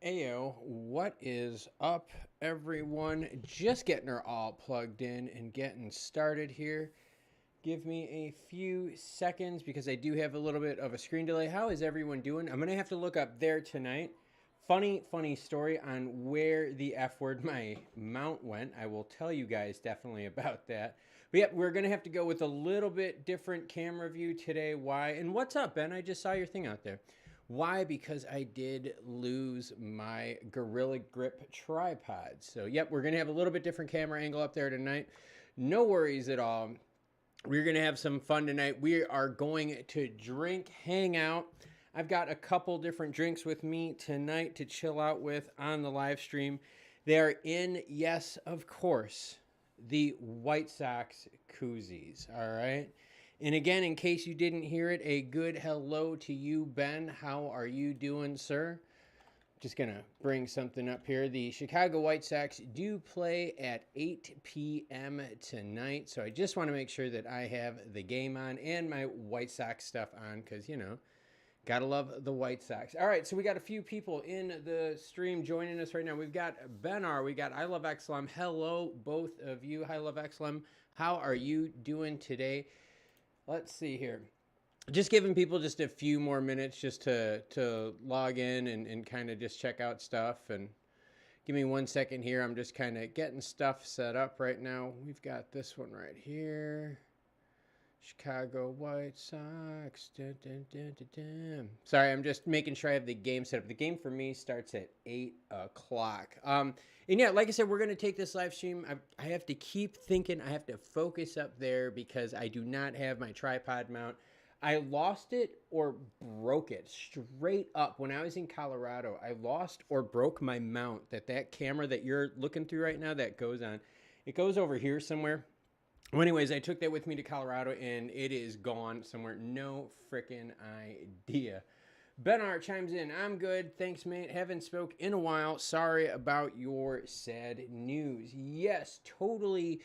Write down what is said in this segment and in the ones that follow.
Ayo, what is up, everyone? Just getting her all plugged in and getting started here. Give me a few seconds because I do have a little bit of a screen delay. How is everyone doing? I'm going to have to look up there tonight. Funny story on where the F word my mount went. I will tell you guys definitely about that. But yeah, we're going to have to go with a little bit different camera view today. Why? And what's up, Ben? I just saw your thing out there. Why? Because I did lose my Gorilla Grip tripod. So, yep, we're going to have a little bit different camera angle up there tonight. No worries at all. We're going to have some fun tonight. We are going to drink, hang out. I've got a couple different drinks with me tonight to chill out with on the live stream. They are in, yes, of course, the White Sox koozies, all right? And again, in case you didn't hear it, a good hello to you, Ben. How are you doing, sir? Just going to bring something up here. The Chicago White Sox do play at 8 p.m. tonight. So I just want to make sure that I have the game on and my White Sox stuff on because, you know, gotta love the White Sox. All right, so we got a few people in the stream joining us right now. We've got Ben R. We got I Love Xlm. Hello, both of you. I Love Xlm. How are you doing today? Let's see here. Just giving people just a few more minutes just to log in and kind of just check out stuff. And give me 1 second here. I'm just kind of getting stuff set up right now. We've got this one right here. Chicago White Sox. Dun, dun, dun, dun, dun. Sorry, I'm just making sure I have the game set up. The game for me starts at 8 o'clock. And yeah, like I said, we're going to take this live stream. I have to keep thinking. I have to focus up there because I do not have my tripod mount. I lost it or broke it straight up when I was in Colorado. I lost or broke my mount that camera that you're looking through right now that goes on. It goes over here somewhere. Well, anyways, I took that with me to Colorado and it is gone somewhere. No freaking idea. Ben Art chimes in. I'm good. Thanks, mate. Haven't spoke in a while. Sorry about your sad news. Yes, totally.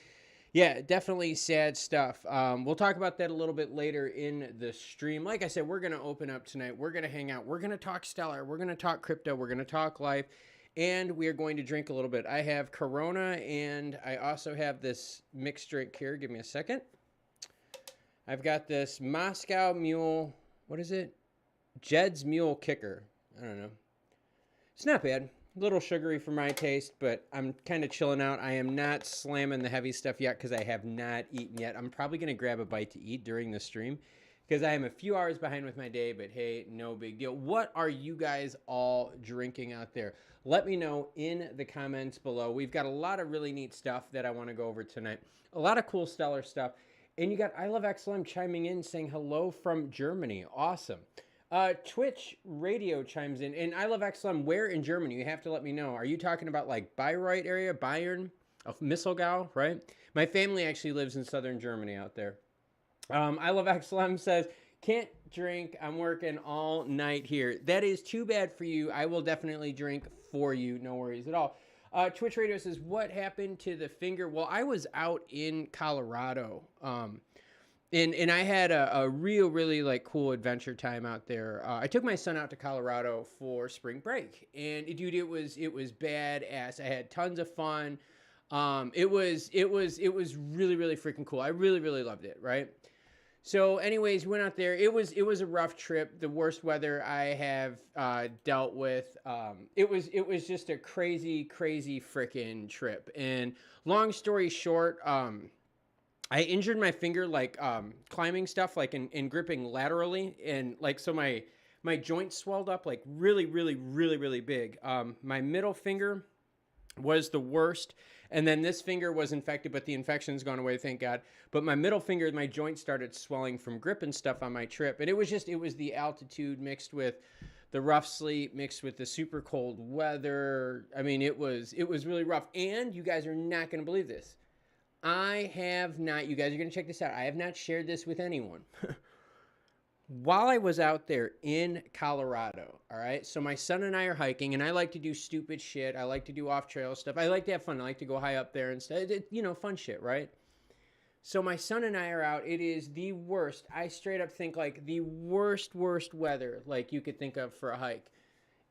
Yeah, definitely sad stuff. We'll talk about that a little bit later in the stream. Like I said, we're going to open up tonight. We're going to hang out. We're going to talk Stellar. We're going to talk crypto. We're going to talk life. And we are going to drink a little bit. I have Corona, and I also have this mixed drink here. Give me a second. I've got this Moscow Mule. What is it? Jed's Mule Kicker. I don't know. It's not bad. A little sugary for my taste, but I'm kind of chilling out. I am not slamming the heavy stuff yet because I have not eaten yet. I'm probably going to grab a bite to eat during the stream because I am a few hours behind with my day, but hey, no big deal. What are you guys all drinking out there? Let me know in the comments below. We've got a lot of really neat stuff that I want to go over tonight. A lot of cool Stellar stuff. And you got I Love Xlm chiming in saying hello from Germany. Awesome. Twitch Radio chimes in. And I Love Xlm, where in Germany? You have to let me know. Are you talking about like Bayreuth area, Bayern, of Misselgau, right? My family actually lives in southern Germany out there. I Love Xlm says, can't drink. I'm working all night here. That is too bad for you. I will definitely drink for you. No worries at all. Twitch Radio says, what happened to the finger? Well, I was out in Colorado. And I had a really like cool adventure time out there. I took my son out to Colorado for spring break, and dude, it was badass. I had tons of fun. It was really freaking cool. I really loved it. Right. So, anyways, went out there. It was a rough trip. The worst weather I have dealt with. It was just a crazy freaking trip. And long story short, I injured my finger like climbing stuff, like in gripping laterally, and like so my joint swelled up like really big. My middle finger was the worst, and then this finger was infected, but the infection's gone away, thank God. But my middle finger, my joint started swelling from gripping stuff on my trip, and it was the altitude mixed with the rough sleep mixed with the super cold weather. I mean, it was really rough, and you guys are not going to believe this. I have not, you guys are going to check this out. I have not shared this with anyone. While I was out there in Colorado, all right, so my son and I are hiking, and I like to do stupid shit. I like to do off-trail stuff. I like to have fun. I like to go high up there and stuff. Fun shit, right? So my son and I are out. It is the worst. I straight up think like the worst weather like you could think of for a hike.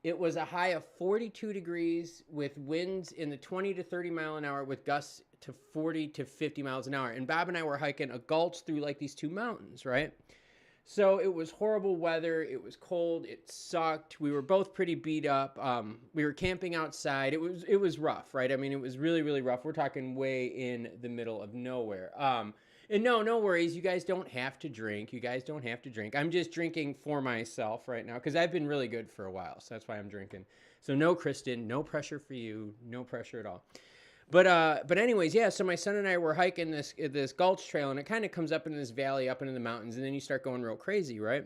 It was a high of 42 degrees with winds in the 20 to 30 mile an hour with gusts to 40 to 50 miles an hour. And Bob and I were hiking a gulch through like these two mountains, right? So it was horrible weather. It was cold. It sucked. We were both pretty beat up. We were camping outside. It was rough, right? I mean, it was really, really rough. We're talking way in the middle of nowhere. And no worries. You guys don't have to drink. You guys don't have to drink. I'm just drinking for myself right now because I've been really good for a while. So that's why I'm drinking. So no, Kristen, no pressure for you. No pressure at all. But anyways, yeah, so my son and I were hiking this gulch trail, and it kind of comes up in this valley up into the mountains, and then you start going real crazy, right?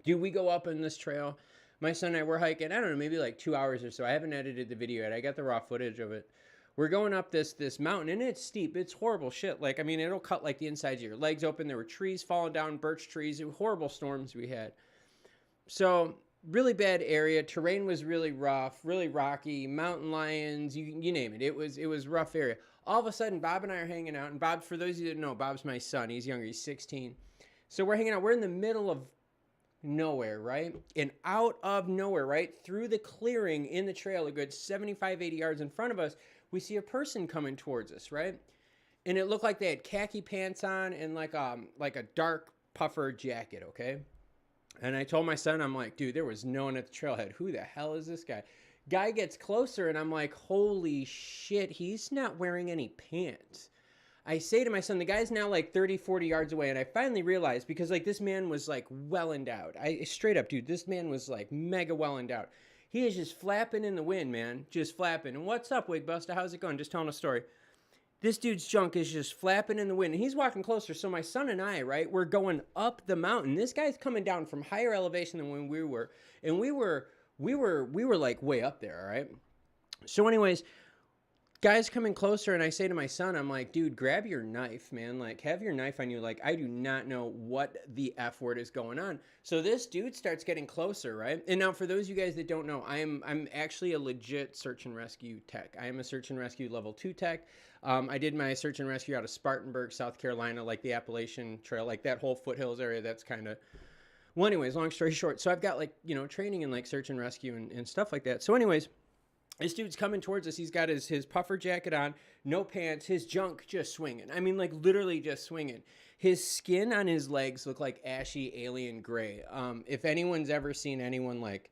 Dude, we go up in this trail. My son and I were hiking, I don't know, maybe like 2 hours or so. I haven't edited the video yet. I got the raw footage of it. We're going up this mountain, and it's steep. It's horrible shit. Like, I mean, it'll cut like the insides of your legs open. There were trees falling down, birch trees. Horrible storms we had. So really bad area. Terrain was really rough, really rocky, mountain lions, you name it. It was rough area. All of a sudden, Bob and I are hanging out. And Bob, for those of you that know, Bob's my son. He's younger. He's 16. So we're hanging out. We're in the middle of nowhere, right? And out of nowhere, right? Through the clearing in the trail, a good 75, 80 yards in front of us, we see a person coming towards us, right? And it looked like they had khaki pants on and like a dark puffer jacket, okay? And I told my son, I'm like, dude, there was no one at the trailhead. Who the hell is this guy? Guy gets closer, and I'm like, holy shit, he's not wearing any pants. I say to my son, the guy's now like 30, 40 yards away, and I finally realized, because like this man was like well endowed. Straight up, dude, this man was like mega well endowed. He is just flapping in the wind, man, just flapping. And what's up, Wig Buster? How's it going? Just telling a story. This dude's junk is just flapping in the wind, and he's walking closer. So my son and I, right, we're going up the mountain. This guy's coming down from higher elevation than when we were, and we were like way up there, all right? So anyways, guy's coming closer, and I say to my son, I'm like, dude, grab your knife, man. Like, have your knife on you. Like, I do not know what the F word is going on. So this dude starts getting closer, right? And now for those of you guys that don't know, I'm actually a legit search and rescue tech. I am a search and rescue level 2 tech. I did my search and rescue out of Spartanburg, South Carolina, like the Appalachian Trail, like that whole foothills area. That's kind of, well, anyways, long story short. So I've got like, you know, training in like search and rescue and stuff like that. So anyways, this dude's coming towards us. He's got his puffer jacket on, no pants, his junk just swinging. I mean, like literally just swinging. His skin on his legs look like ashy alien gray. If anyone's ever seen anyone like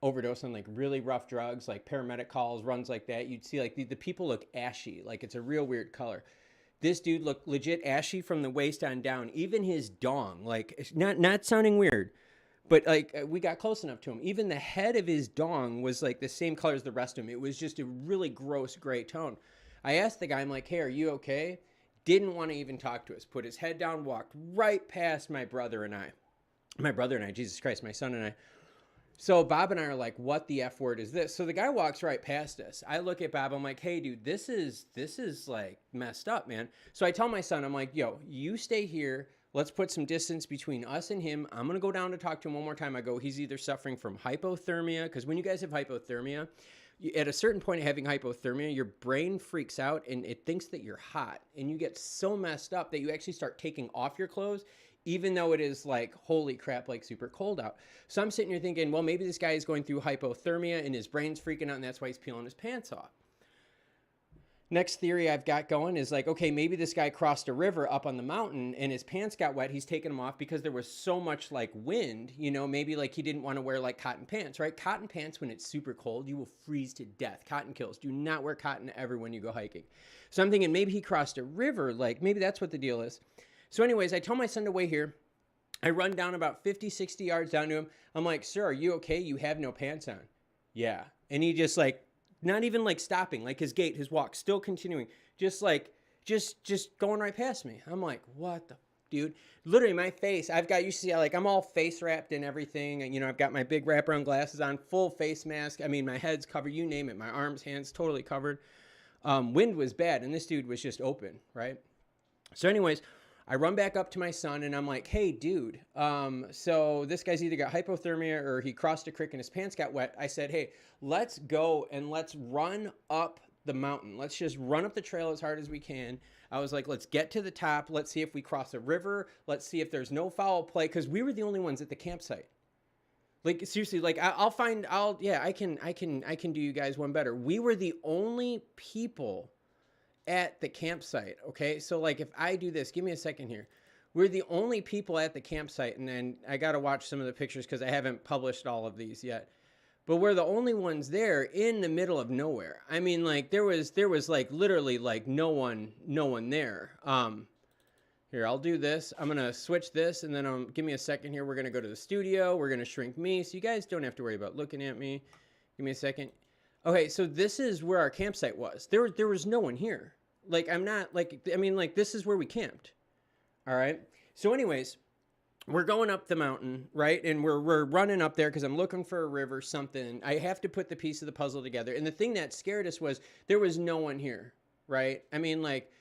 overdose on like really rough drugs, like paramedic calls, runs like that, you'd see like the people look ashy. Like it's a real weird color. This dude looked legit ashy from the waist on down. Even his dong, like not sounding weird. But like we got close enough to him. Even the head of his dong was like the same color as the rest of him. It was just a really gross gray tone. I asked the guy, I'm like, hey, are you okay? Didn't want to even talk to us. Put his head down, walked right past my brother and I. My brother and I, Jesus Christ, my son and I. So Bob and I are like, what the F word is this? So the guy walks right past us. I look at Bob. I'm like, hey, dude, this is like messed up, man. So I tell my son, I'm like, yo, you stay here. Let's put some distance between us and him. I'm going to go down to talk to him one more time. I go, he's either suffering from hypothermia, because when you guys have hypothermia, at a certain point of having hypothermia, your brain freaks out and it thinks that you're hot. And you get so messed up that you actually start taking off your clothes, even though it is like, holy crap, like super cold out. So I'm sitting here thinking, well, maybe this guy is going through hypothermia and his brain's freaking out, and that's why he's peeling his pants off. Next theory I've got going is like, okay, maybe this guy crossed a river up on the mountain and his pants got wet. He's taking them off because there was so much like wind, you know, maybe like he didn't want to wear like cotton pants, right? Cotton pants, when it's super cold, you will freeze to death. Cotton kills. Do not wear cotton ever when you go hiking. So I'm thinking maybe he crossed a river. Like maybe that's what the deal is. So anyways, I tell my son to wait here. I run down about 50, 60 yards down to him. I'm like, sir, are you okay? You have no pants on. Yeah. And he just like, not even like stopping, like his gait, his walk, still continuing, just like, just going right past me. I'm like, what the, dude? Literally my face, I've got, you see, like I'm all face wrapped and everything. And, you know, I've got my big wraparound glasses on, full face mask. I mean, my head's covered, you name it. My arms, hands, totally covered. Wind was bad. And this dude was just open, right? So anyways, I run back up to my son and I'm like, hey, dude, so this guy's either got hypothermia or he crossed a creek and his pants got wet. I said, hey, let's go and let's run up the mountain. Let's just run up the trail as hard as we can. I was like, let's get to the top. Let's see if we cross a river. Let's see if there's no foul play, because we were the only ones at the campsite. Like seriously, like I can do you guys one better. We were the only people at the campsite. Okay. So like if I do this, give me a second here. We're the only people at the campsite, and then I got to watch some of the pictures because I haven't published all of these yet. But we're the only ones there in the middle of nowhere. I mean, like there was like literally like no one there. Here, I'll do this. I'm gonna switch this, and then give me a second here. We're gonna go to the studio. We're gonna shrink me, so you guys don't have to worry about looking at me. Give me a second. Okay, so this is where our campsite was. There was no one here. Like I'm not like I mean like this is where we camped. All right. So anyways, we're going up the mountain, right? And we're running up there because I'm looking for a river, something. I have to put the piece of the puzzle together. And the thing that scared us was there was no one here, right? I mean, like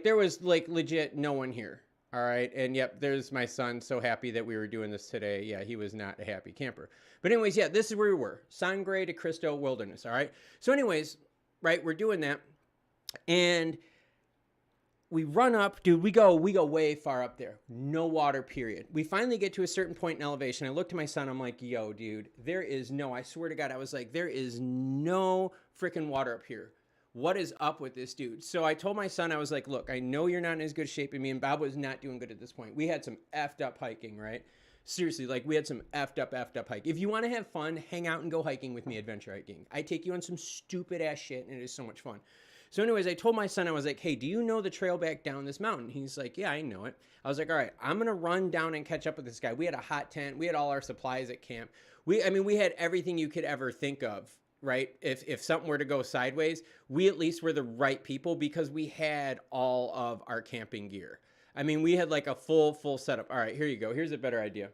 there was like legit no one here. All right. And yep, there's my son. So happy that we were doing this today. Yeah, he was not a happy camper. But anyways, yeah, this is where we were. Sangre de Cristo Wilderness. All right. So anyways, right, we're doing that. And we run up, dude, we go way far up there. No water, period. We finally get to a certain point in elevation. I look to my son. I'm like, yo, dude, I swear to God, I was like, there is no freaking water up here. What is up with this dude? So I told my son, I was like, look, I know you're not in as good shape as me, and Bob was not doing good at this point. We had some effed up hiking, right? Seriously, like we had some effed up hike. If you want to have fun, hang out and go hiking with me, adventure hiking. I take you on some stupid ass shit, and it is so much fun. So anyways, I told my son, I was like, hey, do you know the trail back down this mountain? He's like, yeah, I know it. I was like, all right, I'm going to run down and catch up with this guy. We had a hot tent. We had all our supplies at camp. We had everything you could ever think of, right? If something were to go sideways, we at least were the right people because we had all of our camping gear. I mean, we had like a full setup. All right, here you go. Here's a better idea.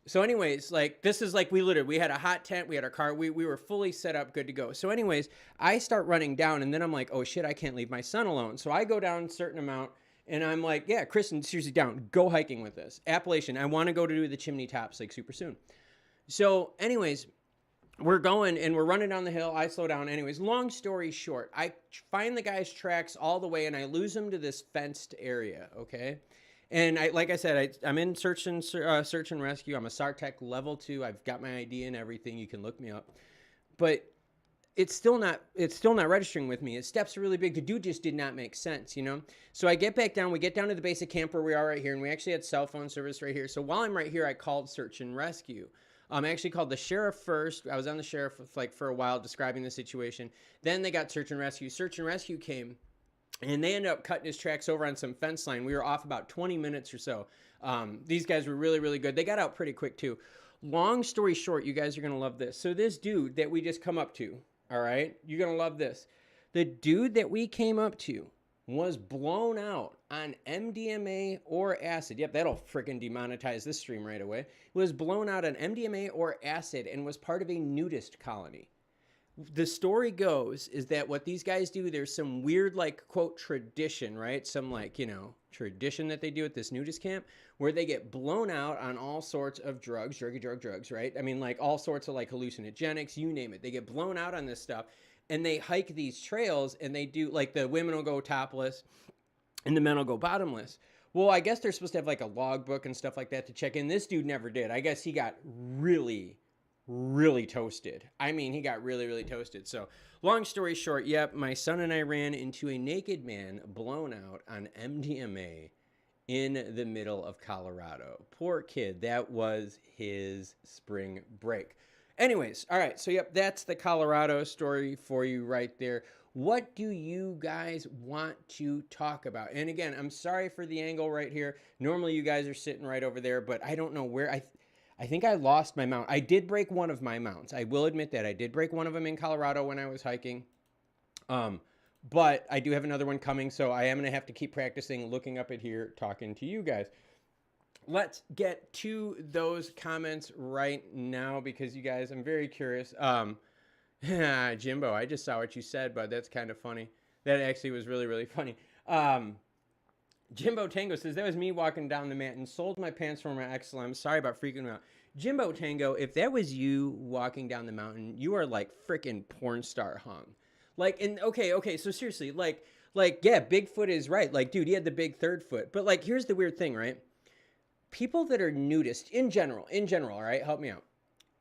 So anyways, like this is like we had a hot tent, we had our car, we were fully set up, good to go. So anyways, I start running down and then I'm like, oh shit, I can't leave my son alone. So I go down a certain amount and I'm like, yeah, Kristen, seriously down, go hiking with us. Appalachian, I want to go to do the chimney tops like super soon. So anyways, we're going and we're running down the hill. I slow down. Anyways, long story short, I find the guy's tracks all the way and I lose him to this fenced area, okay? And like I said, I'm in search and rescue. I'm a SARTech level 2. I've got my ID and everything. You can look me up, but it's still not registering with me. His steps are really big. The dude just did not make sense, you know? So I get back down. We get down to the base of camp where we are right here, and we actually had cell phone service right here. So while I'm right here, I called search and rescue. I actually called the sheriff first. I was on the sheriff for a while describing the situation. Then they got search and rescue. Search and rescue came. And they ended up cutting his tracks over on some fence line. We were off about 20 minutes or so. These guys were really, really good. They got out pretty quick too. Long story short, you guys are going to love this. So this dude that we just come up to, all right, you're going to love this. The dude that we came up to was blown out on MDMA or acid. Yep, that'll freaking demonetize this stream right away. Was blown out on MDMA or acid and was part of a nudist colony. The story goes is that what these guys do, there's some weird, like, quote, tradition, right? Some, like, you know, tradition that they do at this nudist camp where they get blown out on all sorts of drugs, drugs, right? I mean, like, all sorts of, like, hallucinogenics, you name it. They get blown out on this stuff, and they hike these trails, and they do, like, the women will go topless, and the men will go bottomless. Well, I guess they're supposed to have, like, a logbook and stuff like that to check in. This dude never did. I guess he got really toasted. I mean, he got really toasted. So long story short, yep, my son and I ran into a naked man blown out on MDMA in the middle of Colorado. Poor kid. That was his spring break. Anyways, all right. So yep, that's the Colorado story for you right there. What do you guys want to talk about? And again, I'm sorry for the angle right here. Normally you guys are sitting right over there, but I don't know where I think I lost my mount. I did break one of my mounts. I will admit that. I did break one of them in Colorado when I was hiking. But I do have another one coming, so I am going to have to keep practicing, looking up at here, talking to you guys. Let's get to those comments right now because you guys, I'm very curious. Jimbo, I just saw what you said, bud. That's kind of funny. That actually was really funny. Jimbo Tango says, that was me walking down the mountain, sold my pants for my Xlm. Sorry about freaking out. Jimbo Tango, if that was you walking down the mountain, you are like freaking porn star hung. Like, and okay, so seriously, like, yeah, Bigfoot is right. Like, dude, he had the big third foot. But like, here's the weird thing, right? people that are nudist in general, all right, help me out.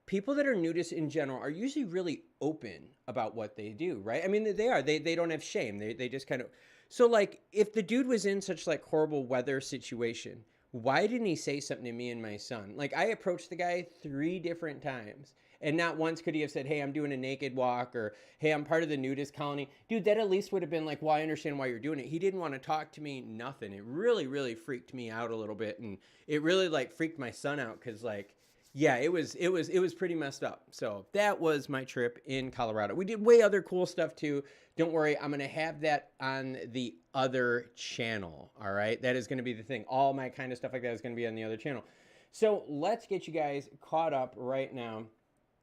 People that are nudists in general are usually really open about what they do, right? I mean, they are. They don't have shame. They just kind of. So, like, if the dude was in such, like, horrible weather situation, why didn't he say something to me and my son? Like, I approached the guy 3 different times, and not once could he have said, hey, I'm doing a naked walk, or, hey, I'm part of the nudist colony. Dude, that at least would have been like, well, I understand why you're doing it. He didn't want to talk to me, nothing. It really, really freaked me out a little bit, and it really, like, freaked my son out, because, like, yeah, it was pretty messed up. So that was my trip in Colorado. We did way other cool stuff too. Don't worry, I'm going to have that on the other channel. All right. That is going to be the thing. All my kind of stuff like that is going to be on the other channel. So let's get you guys caught up right now.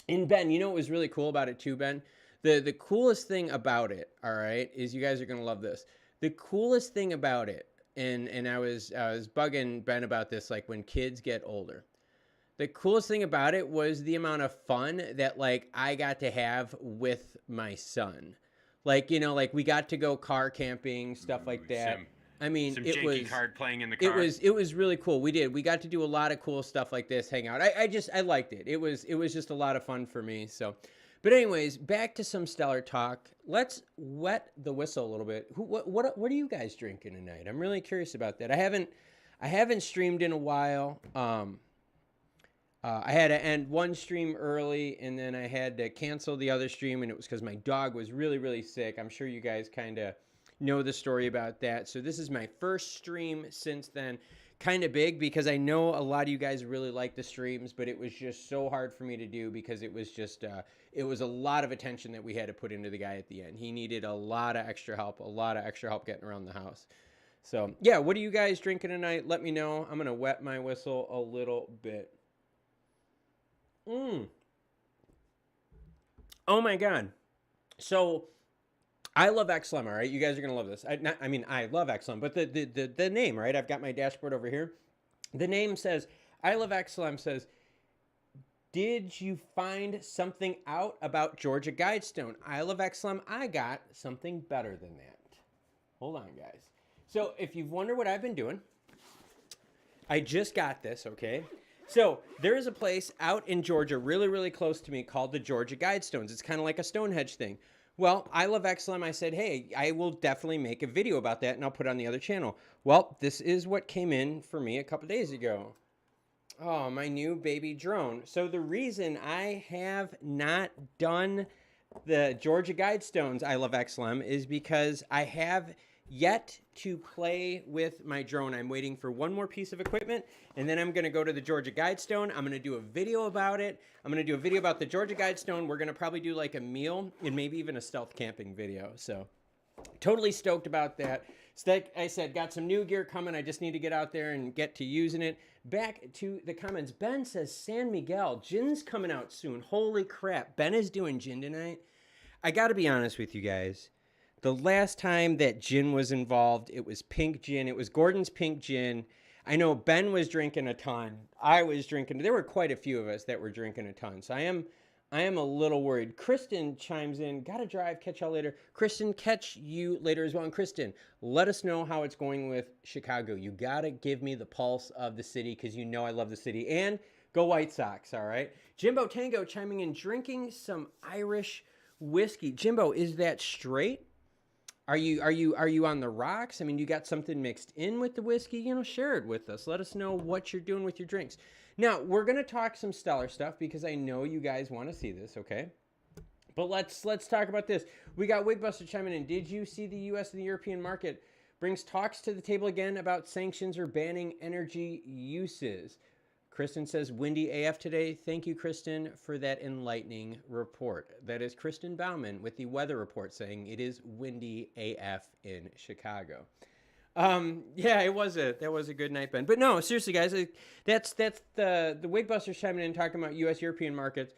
And Ben, you know what was really cool about it too, Ben? The coolest thing about it, all right, is you guys are going to love this. The coolest thing about it, and I was bugging Ben about this, like when kids get older. The coolest thing about it was the amount of fun that, like, I got to have with my son. Like, you know, like we got to go car camping, stuff like that. I mean, some it janky was card playing in the car. it was really cool. We got to do a lot of cool stuff like this, hang out. I liked it. It was just a lot of fun for me. So, but anyways, back to some Stellar talk. Let's wet the whistle a little bit. What are you guys drinking tonight? I'm really curious about that. I haven't streamed in a while. I had to end one stream early, and then I had to cancel the other stream, and it was because my dog was really, really sick. I'm sure you guys kind of know the story about that. So this is my first stream since then. Kind of big because I know a lot of you guys really like the streams, but it was just so hard for me to do because it was just, it was a lot of attention that we had to put into the guy at the end. He needed a lot of extra help getting around the house. So, yeah, what are you guys drinking tonight? Let me know. I'm going to wet my whistle a little bit. Oh my God. So I love Xlm, all right? You guys are going to love this. I love Xlm, but the name, right? I've got my dashboard over here. The name says, I love Xlm says, did you find something out about Georgia Guidestone? I love Xlm. I got something better than that. Hold on, guys. So if you've wondered what I've been doing, I just got this, okay? So there is a place out in Georgia really, really close to me called the Georgia Guidestones. It's kind of like a Stonehenge thing. Well, I love Xlm. I said, hey, I will definitely make a video about that, and I'll put it on the other channel. Well, this is what came in for me a couple days ago. Oh, my new baby drone. So the reason I have not done the Georgia Guidestones, I love Xlm, is because I have yet to play with my drone. I'm waiting for one more piece of equipment, and then I'm going to go to the Georgia Guidestone. I'm going to do a video about it. I'm going to do a video about the Georgia Guidestone. We're going to probably do like a meal and maybe even a stealth camping video. So totally stoked about that. So like I said, got some new gear coming. I just need to get out there and get to using it. Back to the comments. Ben says San Miguel. Gin's coming out soon. Holy crap. Ben is doing gin tonight. I got to be honest with you guys. The last time that gin was involved, it was pink gin. It was Gordon's pink gin. I know Ben was drinking a ton. I was drinking. There were quite a few of us that were drinking a ton. So I am a little worried. Kristen chimes in. Gotta drive. Catch y'all later. Kristen, catch you later as well. And Kristen, let us know how it's going with Chicago. You gotta give me the pulse of the city because you know I love the city. And go White Sox, all right? Jimbo Tango chiming in, drinking some Irish whiskey. Jimbo, is that straight? Are you on the rocks? I mean, you got something mixed in with the whiskey? You know, share it with us. Let us know what you're doing with your drinks. Now, we're going to talk some Stellar stuff because I know you guys want to see this, okay? But let's talk about this. We got Wigbuster chiming in. Did you see the U.S. and the European market brings talks to the table again about sanctions or banning energy uses? Kristen says, windy AF today. Thank you, Kristen, for that enlightening report. That is Kristen Bauman with the weather report saying it is windy AF in Chicago. Yeah, that was a good night, Ben. But no, seriously, guys, that's the Wigbusters chiming in talking about U.S. European markets.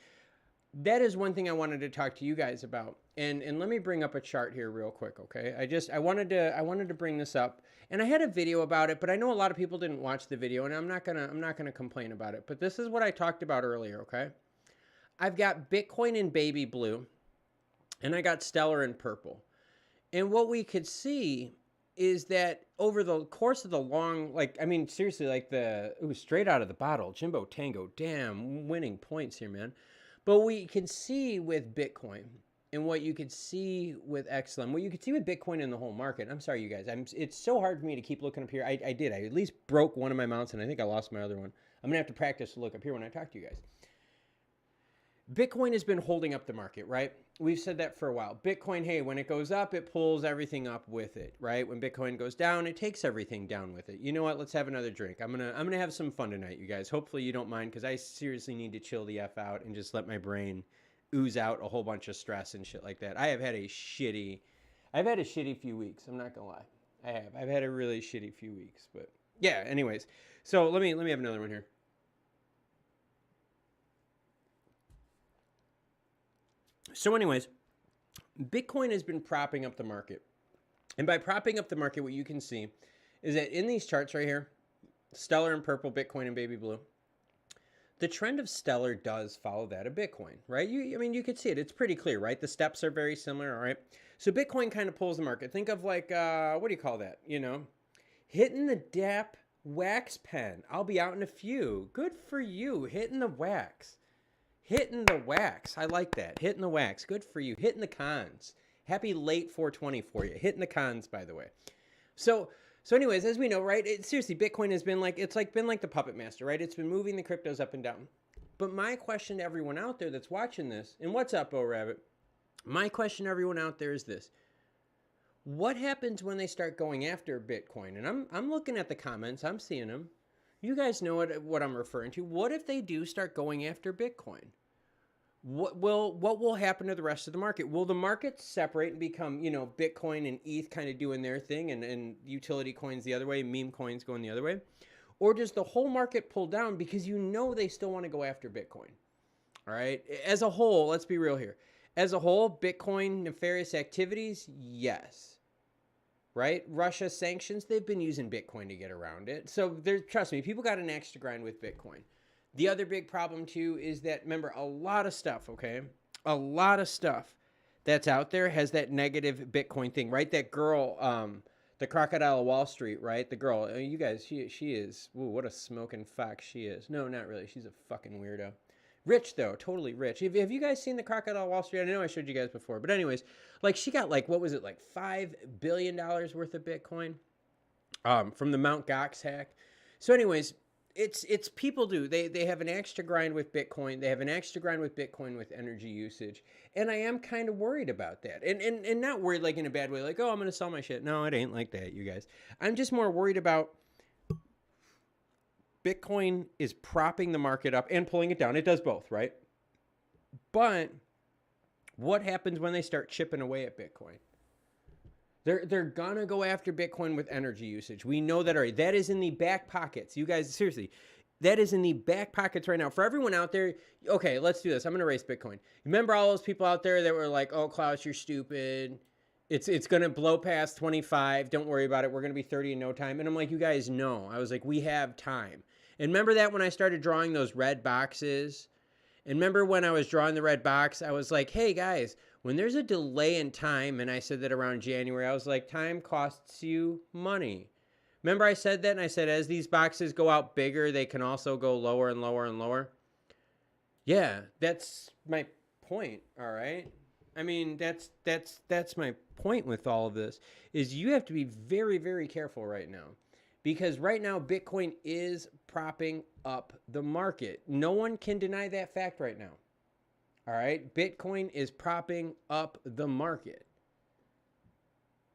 That is one thing I wanted to talk to you guys about. And let me bring up a chart here real quick, okay? I wanted to bring this up. And I had a video about it, but I know a lot of people didn't watch the video, and I'm not gonna complain about it. But this is what I talked about earlier, okay? I've got Bitcoin in baby blue, and I got Stellar in purple. And what we could see is that over the course of the long, like, I mean, seriously, like it was straight out of the bottle. Jimbo Tango, damn, winning points here, man. But we can see with Bitcoin and what you could see with Xlm, what you could see with Bitcoin in the whole market. I'm sorry, you guys. It's so hard for me to keep looking up here. I did. I at least broke one of my mounts, and I think I lost my other one. I'm going to have to practice to look up here when I talk to you guys. Bitcoin has been holding up the market, right? We've said that for a while. Bitcoin, hey, when it goes up, it pulls everything up with it, right? When Bitcoin goes down, it takes everything down with it. You know what? Let's have another drink. I'm gonna have some fun tonight, you guys. Hopefully you don't mind, because I seriously need to chill the F out and just let my brain ooze out a whole bunch of stress and shit like that. I've had a shitty few weeks. I'm not gonna lie. I've had a really shitty few weeks, but yeah. Anyways, so let me have another one here. So anyways, Bitcoin has been propping up the market. And by propping up the market, what you can see is that in these charts right here, Stellar in purple, Bitcoin in baby blue, the trend of Stellar does follow that of Bitcoin, right? I mean, you could see it. It's pretty clear, right? The steps are very similar, all right? So Bitcoin kind of pulls the market. Think of like, what do you call that? You know, hitting the DAP wax pen. I'll be out in a few. Good for you. Hitting the wax. Hitting the wax. I like that. Hitting the wax. Good for you. Hitting the cons. Happy late 420 for you. Hitting the cons, by the way. So anyways, as we know, right? Seriously, Bitcoin has been like, been like the puppet master, right? It's been moving the cryptos up and down. But my question to everyone out there that's watching this, and what's up, Rabbit? My question to everyone out there is this. What happens when they start going after Bitcoin? And I'm looking at the comments. I'm seeing them. You guys know what I'm referring to. What if they do start going after Bitcoin? What will happen to the rest of the market? Will the market separate and become, you know, Bitcoin and ETH kind of doing their thing and utility coins the other way, meme coins going the other way? Or does the whole market pull down because you know they still want to go after Bitcoin? All right. As a whole, let's be real here. As a whole, Bitcoin nefarious activities, yes. Right? Russia sanctions, they've been using Bitcoin to get around it. So trust me, people got an axe to grind with Bitcoin. The other big problem too is that, remember, a lot of stuff, okay? A lot of stuff that's out there has that negative Bitcoin thing, right? That girl, the Crocodile of Wall Street, right? The girl, you guys, she is, ooh, what a smoking fox she is. No, not really. She's a fucking weirdo. Rich, though, totally rich. Have you guys seen the Crocodile Wall Street? I know I showed you guys before. But anyways, like she got like, what was it, like $5 billion worth of Bitcoin from the Mt. Gox hack. So anyways, it's people do. They have an extra grind with Bitcoin. They have an extra grind with Bitcoin with energy usage. And I am kind of worried about that. And not worried like in a bad way, like, oh, I'm going to sell my shit. No, it ain't like that, you guys. I'm just more worried about Bitcoin is propping the market up and pulling it down. It does both, right? But what happens when they start chipping away at Bitcoin? They're going to go after Bitcoin with energy usage. We know that already. That is in the back pockets. You guys, seriously, that is in the back pockets right now. For everyone out there, okay, let's do this. I'm going to race Bitcoin. Remember all those people out there that were like, oh, Klaus, you're stupid. It's going to blow past 25. Don't worry about it. We're going to be 30 in no time. And I'm like, you guys know. I was like, we have time. And remember that when I started drawing those red boxes? And remember when I was drawing the red box, I was like, hey, guys, when there's a delay in time, and I said that around January, I was like, time costs you money. Remember I said that? And I said, as these boxes go out bigger, they can also go lower and lower and lower. Yeah, that's my point, all right? I mean, that's my point with all of this, is you have to be very, very careful right now. Because right now, Bitcoin is propping up the market. No one can deny that fact right now. All right? Bitcoin is propping up the market.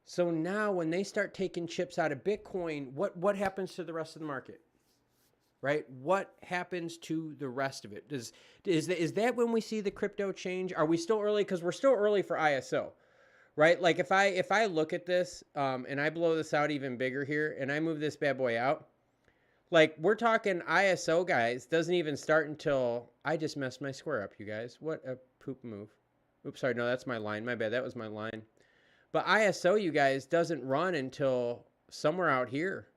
So now when they start taking chips out of Bitcoin, what happens to the rest of the market? Right? What happens to the rest of it? Is that when we see the crypto change? Are we still early? Because we're still early for ISO. Right? Like if I look at this and I blow this out even bigger here and I move this bad boy out, like we're talking ISO, guys, doesn't even start until I just messed my square up, you guys. What a poop move. Oops, sorry. No, that's my line. My bad. That was my line. But ISO, you guys, doesn't run until somewhere out here.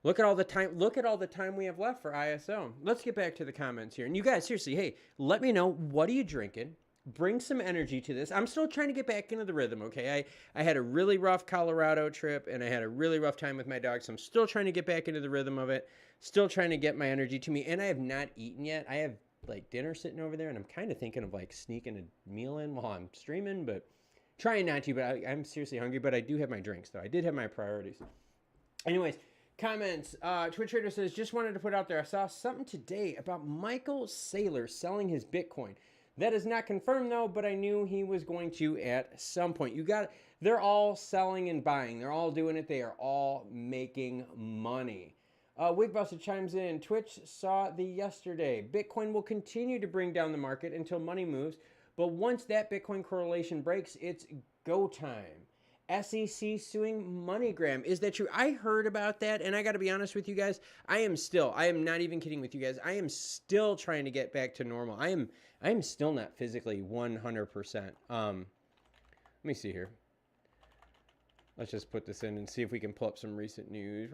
Look at all the time. Look at all the time we have left for ISO. Let's get back to the comments here. And you guys, seriously, hey, let me know, what are you drinking? bring some energy to this. I'm still trying to get back into the rhythm, okay? I had a really rough Colorado trip, and I had a really rough time with my dog, so I'm still trying to get back into the rhythm of it. Still trying to get my energy to me, and I have not eaten yet. I have, like, dinner sitting over there, and I'm kind of thinking of, like, sneaking a meal in while I'm streaming, but trying not to, but I'm seriously hungry, but I do have my drinks, though. I did have my priorities. Anyways, comments. Twitch Trader says, just wanted to put out there, I saw something today about Michael Saylor selling his Bitcoin. That is not confirmed, though, but I knew he was going to at some point. They're all selling and buying. They're all doing it. They are all making money. Wigbuster chimes in. Twitch saw the yesterday. Bitcoin will continue to bring down the market until money moves, but once that Bitcoin correlation breaks, it's go time. SEC suing MoneyGram. Is that true? I heard about that, and I got to be honest with you guys. I am not even kidding with you guys. I am still trying to get back to normal. I am still not physically 100%. Let me see here. Let's just put this in and see if we can pull up some recent news.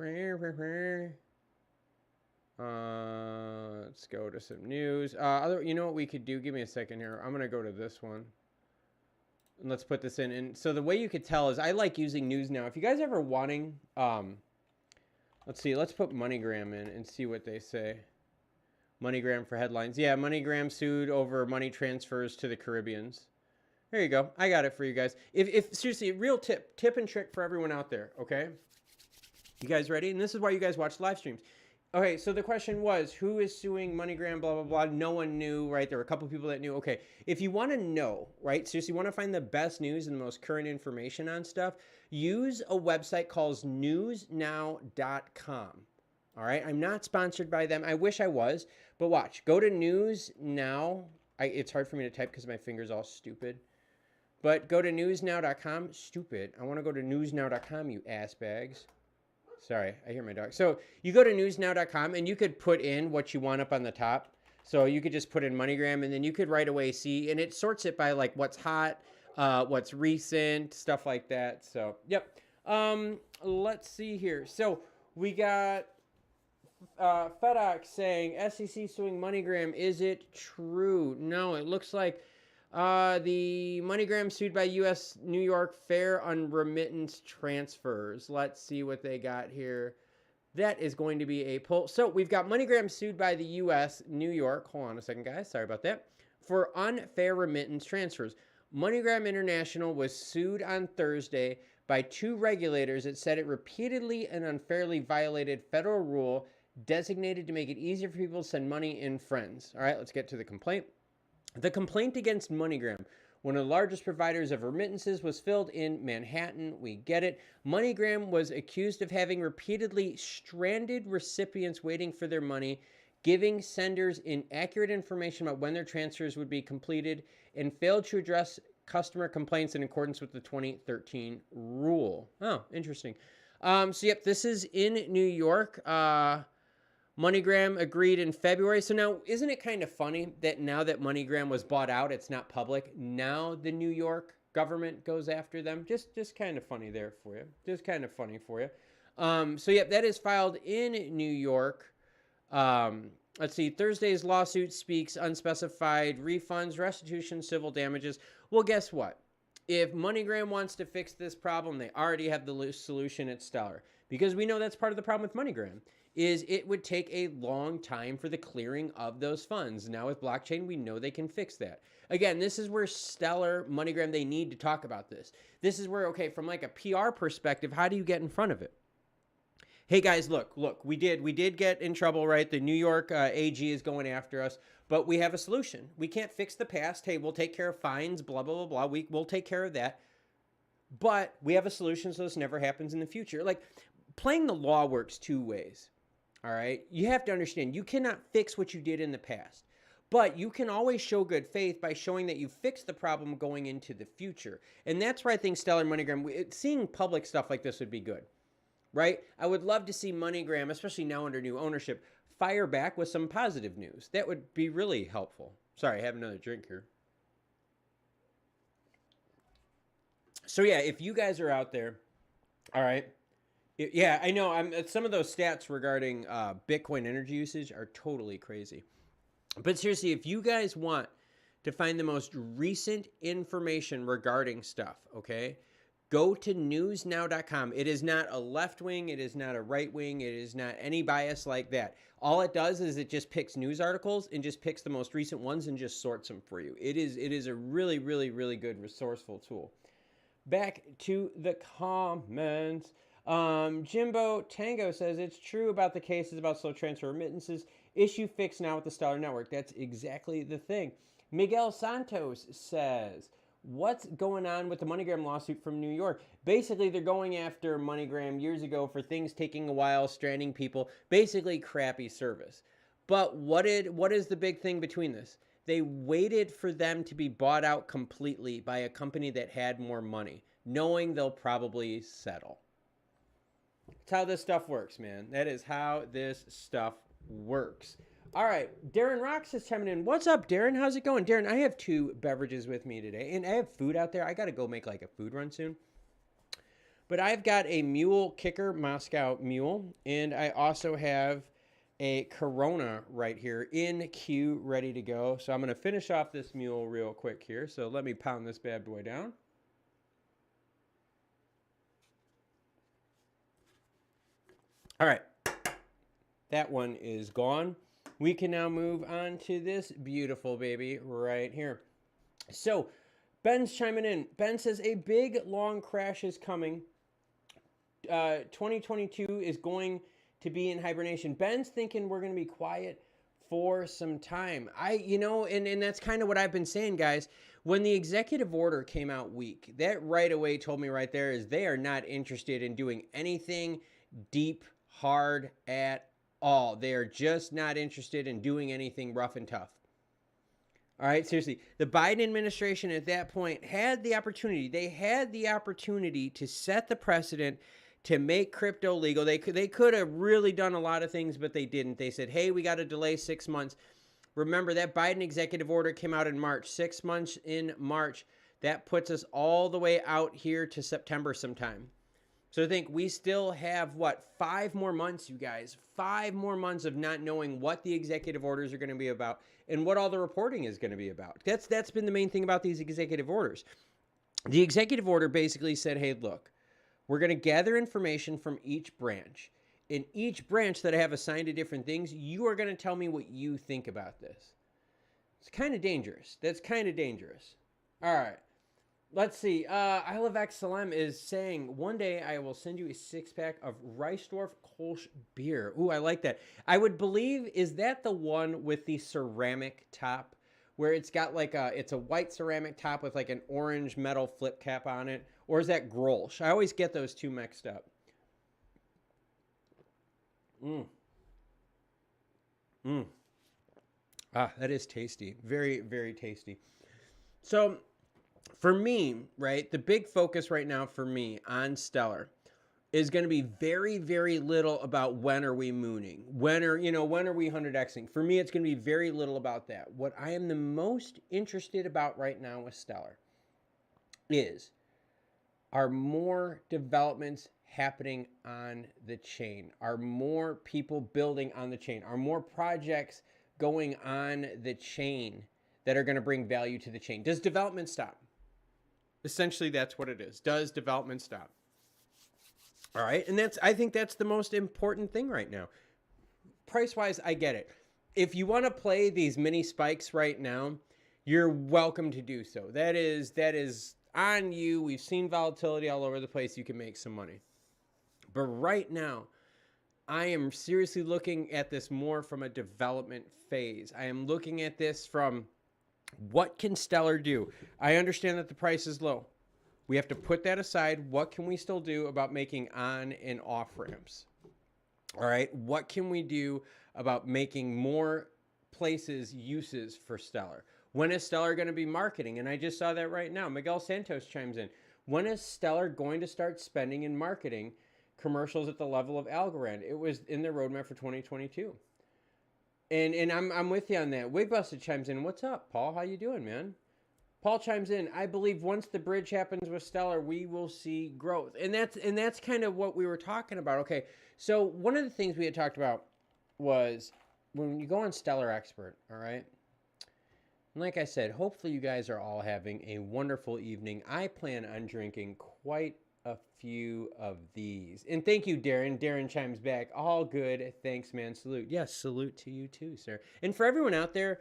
Let's go to some news. You know what we could do? Give me a second here. I'm going to go to this one. And let's put this in. And so the way you could tell is I like using news now. If you guys ever wanting, let's see, let's put MoneyGram in and see what they say. MoneyGram for headlines. Yeah, MoneyGram sued over money transfers to the Caribbeans. There you go. I got it for you guys. If seriously, real tip and trick for everyone out there, okay? You guys ready? And this is why you guys watch live streams. Okay, so the question was, who is suing MoneyGram, blah, blah, blah. No one knew, right? There were a couple people that knew. Okay, if you want to know, right, seriously, you want to find the best news and the most current information on stuff, use a website called newsnow.com. All right, I'm not sponsored by them. I wish I was, but watch. Go to News Now. It's hard for me to type because my finger's all stupid. But go to newsnow.com. Stupid. I want to go to newsnow.com, you ass bags. Sorry, I hear my dog. So you go to newsnow.com and you could put in what you want up on the top. So you could just put in MoneyGram and then you could right away see, and it sorts it by like what's hot, what's recent, stuff like that. So, yep. Let's see here. So we got FedEx saying SEC suing MoneyGram. Is it true? No, it looks like the MoneyGram sued by U.S. New York Fair on remittance transfers. Let's see what they got here. That is going to be a poll. So we've got MoneyGram sued by the U.S. New York. Hold on a second, guys. Sorry about that. For unfair remittance transfers. MoneyGram International was sued on Thursday by two regulators that said it repeatedly and unfairly violated federal rule designated to make it easier for people to send money in friends. All right, let's get to the complaint. The complaint against MoneyGram, one of the largest providers of remittances, was filed in Manhattan. We get it. MoneyGram was accused of having repeatedly stranded recipients waiting for their money, giving senders inaccurate information about when their transfers would be completed, and failed to address customer complaints in accordance with the 2013 rule. Oh, interesting. So, yep, this is in New York. MoneyGram agreed in February. So now, isn't it kind of funny that now that MoneyGram was bought out, it's not public. Now the New York government goes after them. Just kind of funny there for you. Just kind of funny for you. So, yeah, that is filed in New York. Let's see. Thursday's lawsuit speaks unspecified refunds, restitution, civil damages. Well, guess what? If MoneyGram wants to fix this problem, they already have the solution at Stellar. Because we know that's part of the problem with MoneyGram. Is it would take a long time for the clearing of those funds. Now with blockchain, we know they can fix that. Again, this is where Stellar, MoneyGram, they need to talk about this. This is where, okay, from like a PR perspective, how do you get in front of it? Hey guys, look, we did get in trouble, right? The New York AG is going after us, but we have a solution. We can't fix the past. Hey, we'll take care of fines, blah, blah, blah, blah. We'll take care of that. But we have a solution so this never happens in the future. Like, playing the law works two ways. All right. You have to understand, you cannot fix what you did in the past, but you can always show good faith by showing that you fixed the problem going into the future. And that's where I think Stellar MoneyGram, seeing public stuff like this would be good, right? I would love to see MoneyGram, especially now under new ownership, fire back with some positive news. That would be really helpful. Sorry, I have another drink here. So yeah, if you guys are out there, all right. Yeah, I know. Some of those stats regarding Bitcoin energy usage are totally crazy. But seriously, if you guys want to find the most recent information regarding stuff, okay? Go to newsnow.com. It is not a left wing. It is not a right wing. It is not any bias like that. All it does is it just picks news articles and just picks the most recent ones and just sorts them for you. It is a really, really, really good resourceful tool. Back to the comments. Jimbo Tango says, it's true about the cases about slow transfer remittances. Issue fixed now with the Stellar Network. That's exactly the thing. Miguel Santos says, what's going on with the MoneyGram lawsuit from New York? Basically, they're going after MoneyGram years ago for things taking a while, stranding people, basically crappy service. But what is the big thing between this? They waited for them to be bought out completely by a company that had more money, knowing they'll probably settle. That's how this stuff works, man. That is how this stuff works. All right, Darren Rocks is chiming in. What's up, Darren? How's it going? Darren, I have 2 beverages with me today, and I have food out there. I got to go make like a food run soon. But I've got a Mule Kicker Moscow Mule, and I also have a Corona right here in queue, ready to go. So I'm going to finish off this Mule real quick here. So let me pound this bad boy down. All right, that one is gone. We can now move on to this beautiful baby right here. So Ben's chiming in. Ben says a big long crash is coming. 2022 is going to be in hibernation. Ben's thinking we're going to be quiet for some time. And that's kind of what I've been saying, guys. When the executive order came out weak, that right away told me right there is they are not interested in doing anything deep, hard at all. They are just not interested in doing anything rough and tough. All right, seriously. The Biden administration at that point had the opportunity. They had the opportunity to set the precedent to make crypto legal. They could have really done a lot of things, but they didn't. They said, hey, we got to delay 6 months. Remember, that Biden executive order came out in March. 6 months in March. That puts us all the way out here to September sometime. So I think we still have, 5 more months, you guys. 5 more months of not knowing what the executive orders are going to be about and what all the reporting is going to be about. That's been the main thing about these executive orders. The executive order basically said, hey, look, we're going to gather information from each branch. In each branch that I have assigned to different things, you are going to tell me what you think about this. It's kind of dangerous. That's kind of dangerous. All right. Let's see. I Love Xlm is saying, one day I will send you a 6-pack of Reisdorf Kolsch beer. Ooh, I like that. I would believe, is that the one with the ceramic top? Where it's got it's a white ceramic top with like an orange metal flip cap on it? Or is that Grolsch? I always get those two mixed up. That is tasty. Very, very tasty. So for me, right, the big focus right now for me on Stellar is going to be very, very little about when are we mooning? When are we 100xing? For me, it's going to be very little about that. What I am the most interested about right now with Stellar is, are more developments happening on the chain? Are more people building on the chain? Are more projects going on the chain that are going to bring value to the chain? Does development stop? Essentially, that's what it is. Does development stop? All right, and I think that's the most important thing right now. Price-wise, I get it. If you want to play these mini spikes right now, you're welcome to do so. That is on you. We've seen volatility all over the place. You can make some money. But right now, I am seriously looking at this more from a development phase. I am looking at this from, what can Stellar do? I understand that the price is low. We have to put that aside. What can we still do about making on and off ramps? All right. What can we do about making more places uses for Stellar? When is Stellar going to be marketing? And I just saw that right now. Miguel Santos chimes in. When is Stellar going to start spending in marketing commercials at the level of Algorand? It was in the roadmap for 2022. And I'm with you on that. Wig Busted chimes in. What's up, Paul? How you doing, man? Paul chimes in. I believe once the bridge happens with Stellar, we will see growth. And that's kind of what we were talking about. Okay, so one of the things we had talked about was when you go on Stellar Expert, all right, And like I said, hopefully you guys are all having a wonderful evening. I plan on drinking quite a few of these. And thank you, Darren. Darren chimes back. All good. Thanks, man. Salute. Yes, salute to you too, sir. And for everyone out there,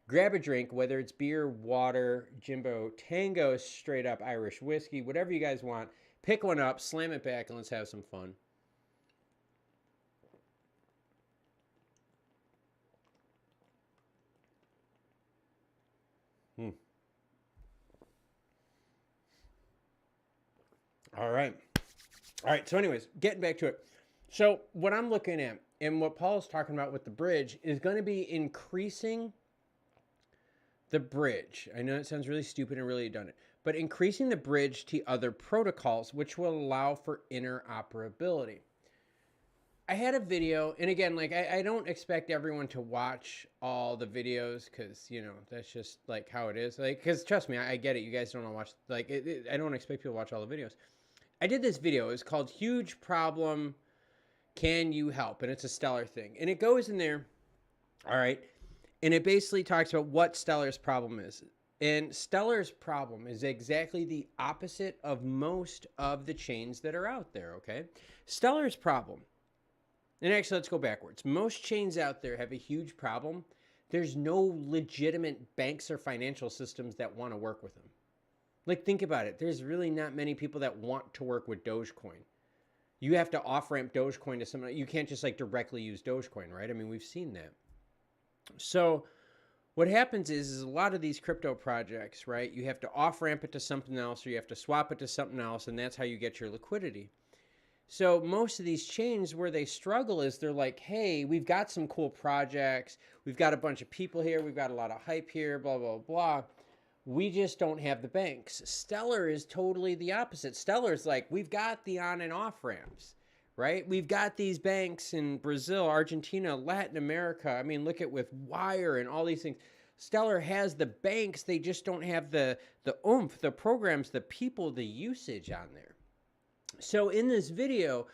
grab a drink, whether it's beer, water, Jimbo, Tango, straight up Irish whiskey, whatever you guys want. Pick one up, slam it back, and let's have some fun. All right. All right. So anyways, getting back to it. So what I'm looking at and what Paul's talking about with the bridge is going to be increasing the bridge. I know it sounds really stupid and really redundant, but increasing the bridge to other protocols, which will allow for interoperability. I had a video, and again, like I don't expect everyone to watch all the videos because, you know, that's just like how it is. Like, because trust me, I get it. You guys don't want to watch, like, I don't expect people to watch all the videos. I did this video. It's called Huge Problem, Can You Help? And it's a Stellar thing. And it goes in there, all right, and it basically talks about what Stellar's problem is. And Stellar's problem is exactly the opposite of most of the chains that are out there, okay? Stellar's problem, and actually let's go backwards. Most chains out there have a huge problem. There's no legitimate banks or financial systems that want to work with them. Like, think about it. There's really not many people that want to work with Dogecoin. You have to off-ramp Dogecoin to someone. You can't just like directly use Dogecoin, right? I mean, we've seen that. So what happens is a lot of these crypto projects, right? You have to off-ramp it to something else, or you have to swap it to something else, and that's how you get your liquidity. So most of these chains where they struggle is they're like, hey, we've got some cool projects. We've got a bunch of people here. We've got a lot of hype here, blah, blah, blah. We just don't have the banks. Stellar is totally the opposite. Stellar is like, we've got the on and off ramps, right? We've got these banks in Brazil, Argentina, Latin America. I mean, look at with Wire and all these things. Stellar has the banks. They just don't have the oomph, the programs, the people, the usage on there. So in this video,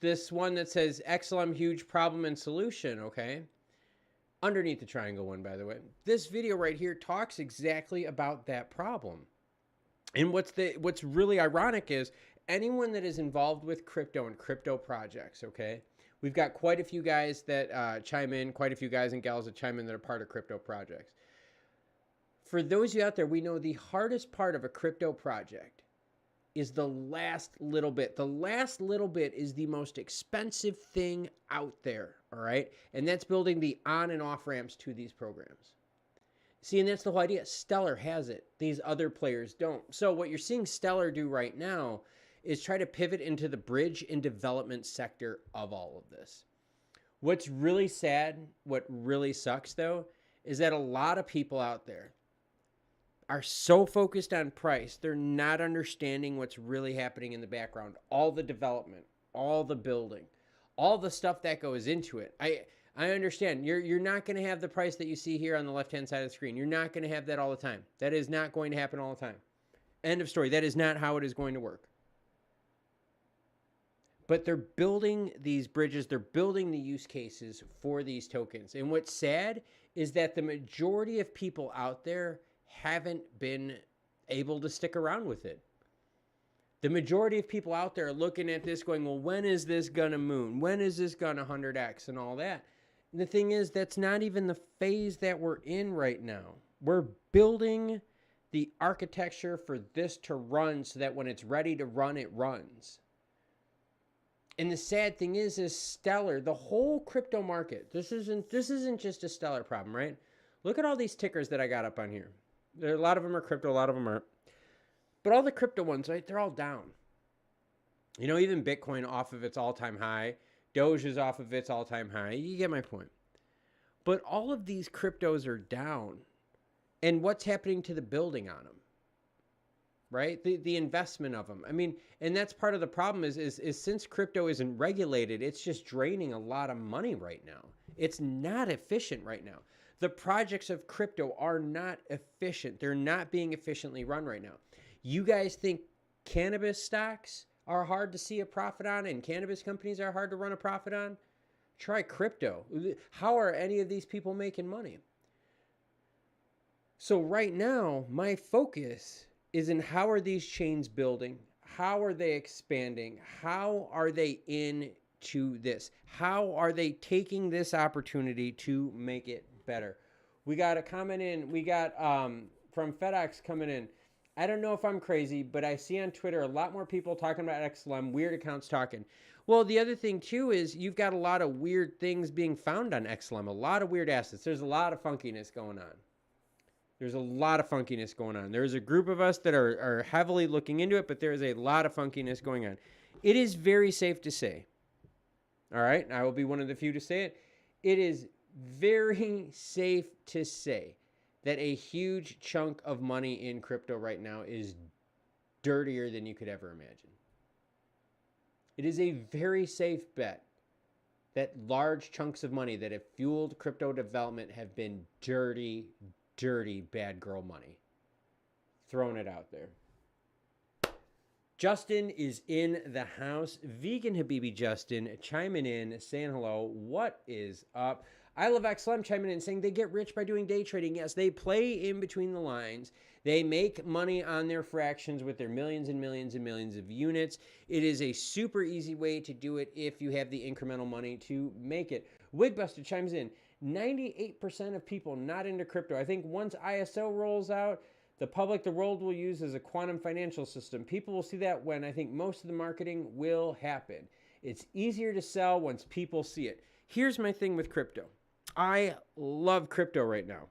this one that says Xlm Huge Problem and Solution, okay? Underneath the triangle one, by the way. This video right here talks exactly about that problem. And what's really ironic is anyone that is involved with crypto and crypto projects, okay? We've got quite a few guys that chime in, quite a few guys and gals that chime in that are part of crypto projects. For those of you out there, we know the hardest part of a crypto project is the last little bit. The last little bit is the most expensive thing out there, all right? And that's building the on and off ramps to these programs. See, and that's the whole idea. Stellar has it. These other players don't. So what you're seeing Stellar do right now is try to pivot into the bridge and development sector of all of this. What's really sad, what really sucks though, is that a lot of people out there are so focused on price, they're not understanding what's really happening in the background. All the development, all the building, all the stuff that goes into it. I understand. You're not going to have the price that you see here on the left-hand side of the screen. You're not going to have that all the time. That is not going to happen all the time. End of story. That is not how it is going to work. But they're building these bridges. They're building the use cases for these tokens. And what's sad is that the majority of people out there haven't been able to stick around with it. The majority of people out there are looking at this going, well, when is this gonna moon? When is this gonna 100x and all that? And the thing is, that's not even the phase that we're in right now. We're building the architecture for this to run so that when it's ready to run, it runs. And the sad thing is Stellar, the whole crypto market, this isn't just a Stellar problem, right? Look at all these tickers that I got up on here. A lot of them are crypto, a lot of them aren't. But all the crypto ones, right, they're all down. You know, even Bitcoin off of its all-time high. Doge is off of its all-time high. You get my point. But all of these cryptos are down. And what's happening to the building on them? Right? The investment of them. I mean, and that's part of the problem is since crypto isn't regulated, it's just draining a lot of money right now. It's not efficient right now. The projects of crypto are not efficient. They're not being efficiently run right now. You guys think cannabis stocks are hard to see a profit on and cannabis companies are hard to run a profit on? Try crypto. How are any of these people making money? So right now, my focus is in how are these chains building? How are they expanding? How are they into this? How are they taking this opportunity to make it better? We got a comment in. We got from FedEx coming in. I don't know if I'm crazy, but I see on Twitter a lot more people talking about XLM, weird accounts talking. Well, the other thing too is you've got a lot of weird things being found on XLM, a lot of weird assets. There's a lot of funkiness going on. There's a lot of funkiness going on. There's a group of us that are heavily looking into it, but there is a lot of funkiness going on. It is very safe to say, all right, I will be one of the few to say it. It is very safe to say that a huge chunk of money in crypto right now is dirtier than you could ever imagine. It is a very safe bet that large chunks of money that have fueled crypto development have been dirty, bad girl money. Throwing it out there. Justin is in the house. Vegan Habibi Justin chiming in, saying hello. What is up? I love XLM chiming in, saying they get rich by doing day trading. Yes, they play in between the lines. They make money on their fractions with their millions and millions and millions of units. It is a super easy way to do it if you have the incremental money to make it. Wigbuster chimes in. 98% of people not into crypto. I think once ISO rolls out, the world will use as a quantum financial system. People will see that when I think most of the marketing will happen. It's easier to sell once people see it. Here's my thing with crypto. I love crypto right now.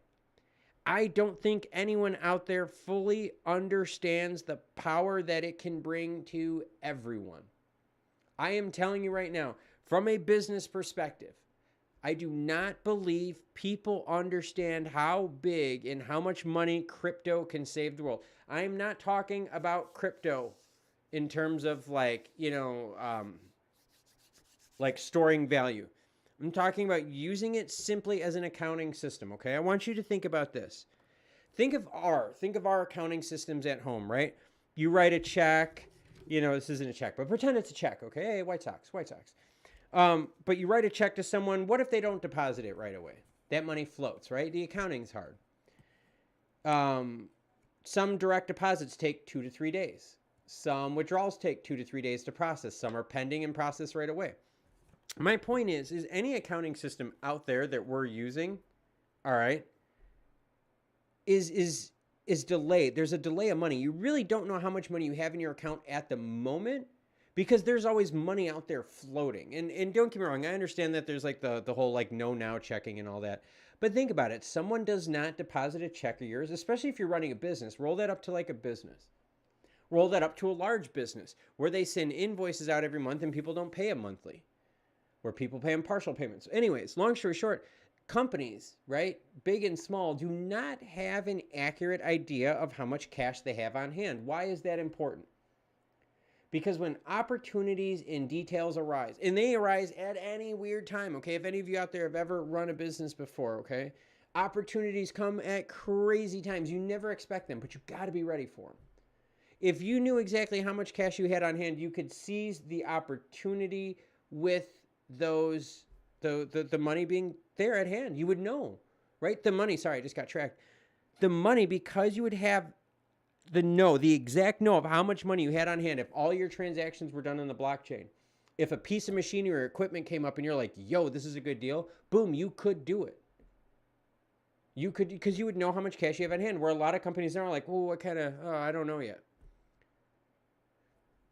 I don't think anyone out there fully understands the power that it can bring to everyone. I am telling you right now, from a business perspective, I do not believe people understand how big and how much money crypto can save the world. I am not talking about crypto in terms of like storing value. I'm talking about using it simply as an accounting system, okay? I want you to think about this. Think of our accounting systems at home, right? You write a check, this isn't a check, but pretend it's a check, okay? Hey, White Sox. But you write a check to someone. What if they don't deposit it right away? That money floats, right? The accounting's hard. Some direct deposits take 2 to 3 days. Some withdrawals take 2 to 3 days to process. Some are pending and processed right away. My point is any accounting system out there that we're using, all right, is delayed. There's a delay of money. You really don't know how much money you have in your account at the moment, because there's always money out there floating. And don't get me wrong, I understand that there's like the whole like no now checking and all that. But think about it. Someone does not deposit a check of yours, especially if you're running a business. Roll that up to like a business. Roll that up to a large business where they send invoices out every month and people don't pay them monthly, where people pay them partial payments. Anyways, long story short, companies, right, big and small, do not have an accurate idea of how much cash they have on hand. Why is that important? Because when opportunities and details arise, and they arise at any weird time, okay? If any of you out there have ever run a business before, okay? Opportunities come at crazy times. You never expect them, but you've got to be ready for them. If you knew exactly how much cash you had on hand, you could seize the opportunity with those, the money being there at hand. You would know, right? The money, sorry, I just got tracked. The money, because you would have the exact know of how much money you had on hand if all your transactions were done on the blockchain. If a piece of machinery or equipment came up and you're like, yo, this is a good deal, boom, you could do it. You could, because you would know how much cash you have on hand, where a lot of companies are like, oh, I don't know yet.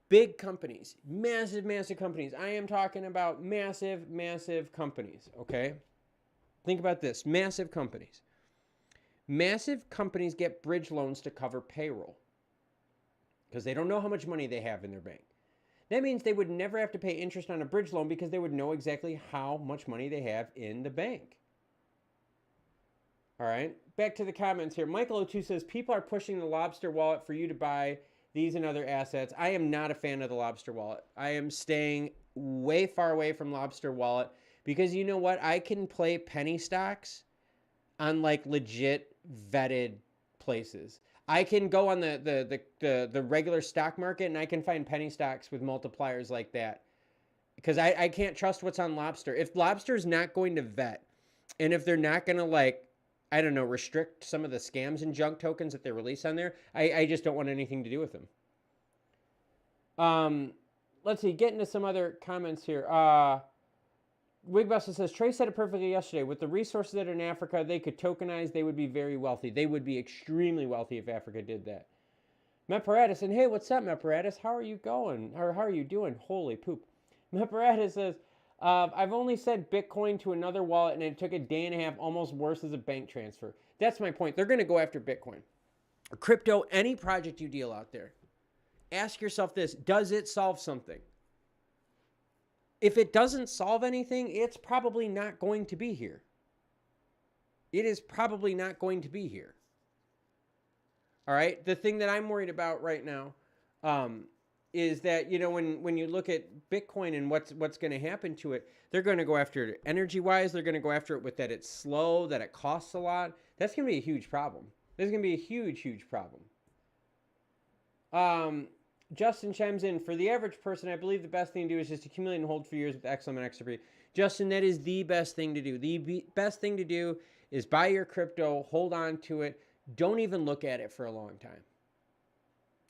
Big companies, massive companies. I am talking about massive companies, okay? Think about this, massive companies. Massive companies get bridge loans to cover payroll because they don't know how much money they have in their bank. That means they would never have to pay interest on a bridge loan because they would know exactly how much money they have in the bank. All right, back to the comments here. Michael O2 says, people are pushing the Lobster wallet for you to buy these and other assets. I am not a fan of the Lobster wallet. I am staying way far away from Lobster wallet because you know what? I can play penny stocks on like legit vetted places. I can go on the regular stock market and I can find penny stocks with multipliers like that because I can't trust what's on Lobster. If Lobster's not going to vet and if they're not going to like I don't know, restrict some of the scams and junk tokens that they release on there. I just don't want anything to do with them. Let's see, get into some other comments here. Wigbuster says, Trey said it perfectly yesterday. With the resources that are in Africa, they could tokenize. They would be very wealthy. They would be extremely wealthy if Africa did that. Meparatus, and hey, what's up, Meparatus? How are you going? Or how are you doing? Holy poop. Meparatus says, I've only sent Bitcoin to another wallet, and it took a day and a half, almost worse as a bank transfer. That's my point. They're going to go after Bitcoin. Crypto, any project you deal out there, ask yourself this, does it solve something? If it doesn't solve anything, it's probably not going to be here. It is probably not going to be here. All right? The thing that I'm worried about right now is that, you know, when you look at Bitcoin and what's going to happen to it, they're going to go after it energy-wise. They're going to go after it with that it's slow, that it costs a lot. That's going to be a huge problem. There's going to be a huge, huge problem. Justin chimes in, for the average person, I believe the best thing to do is just accumulate and hold for years with Xlm and XRP. Justin, that is the best thing to do. The best thing to do is buy your crypto, hold on to it. Don't even look at it for a long time.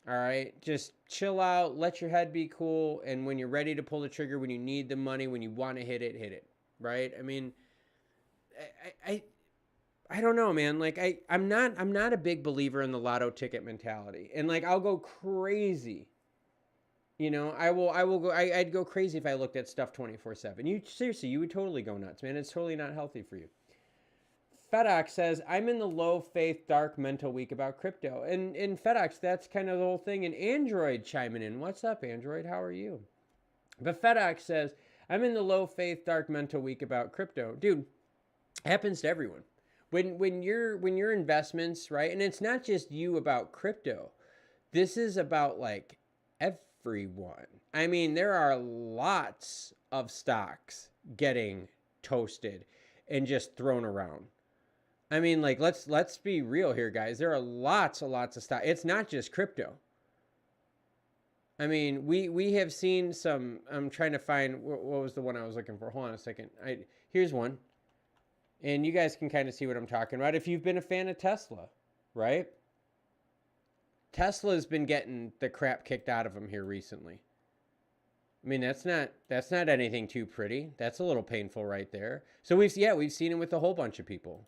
All right? Just chill out, let your head be cool, and when you're ready to pull the trigger, when you need the money, when you want to hit it, right? I mean, I don't know, man. Like I'm not a big believer in the lotto ticket mentality. And like I'll go crazy. You know, I'd go crazy if I looked at stuff 24/7. Seriously, you would totally go nuts, man. It's totally not healthy for you. FedEx says, I'm in the low faith, dark mental week about crypto. And in FedEx, that's kind of the whole thing. And Android chiming in. What's up, Android? How are you? But FedEx says, I'm in the low faith, dark mental week about crypto. Dude, it happens to everyone. When your investments, right? And it's not just you about crypto. This is about like everyone. I mean, there are lots of stocks getting toasted and just thrown around. I mean, like let's be real here, guys. There are lots of stocks. It's not just crypto. I mean, we have seen some. I'm trying to find what was the one I was looking for. Hold on a second. Here's one. And you guys can kind of see what I'm talking about. If you've been a fan of Tesla, right? Tesla's been getting the crap kicked out of them here recently. I mean, that's not anything too pretty. That's a little painful right there. So we've seen it with a whole bunch of people.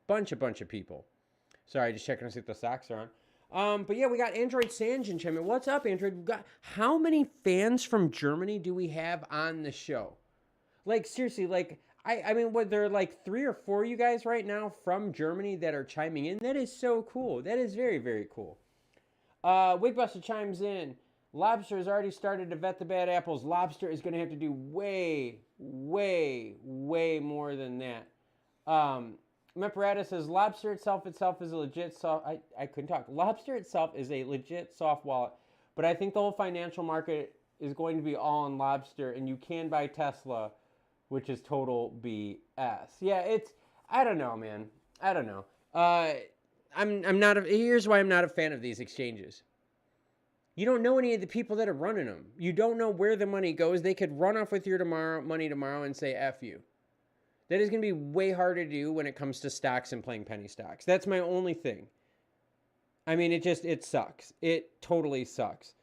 Bunch of people. Sorry, just checking to see if the stocks are on. But yeah, we got Android Sanjin chiming. What's up, Android? We've got, how many fans from Germany do we have on the show? Like, seriously, like, I mean, what, there are like 3 or 4 you guys right now from Germany that are chiming in. That is so cool. That is very, very cool. Wigbuster chimes in. Lobster has already started to vet the bad apples. Lobster is going to have to do way, way, way more than that. Meparatus says, Lobster itself is a legit soft... I couldn't talk. Lobster itself is a legit soft wallet, but I think the whole financial market is going to be all on Lobster, and you can buy Tesla, which is total BS. Yeah, I don't know, man. I don't know. Here's why I'm not a fan of these exchanges. You don't know any of the people that are running them. You don't know where the money goes. They could run off with your money tomorrow and say F you. That is going to be way harder to do when it comes to stocks and playing penny stocks. That's my only thing. I mean, it sucks. It totally sucks.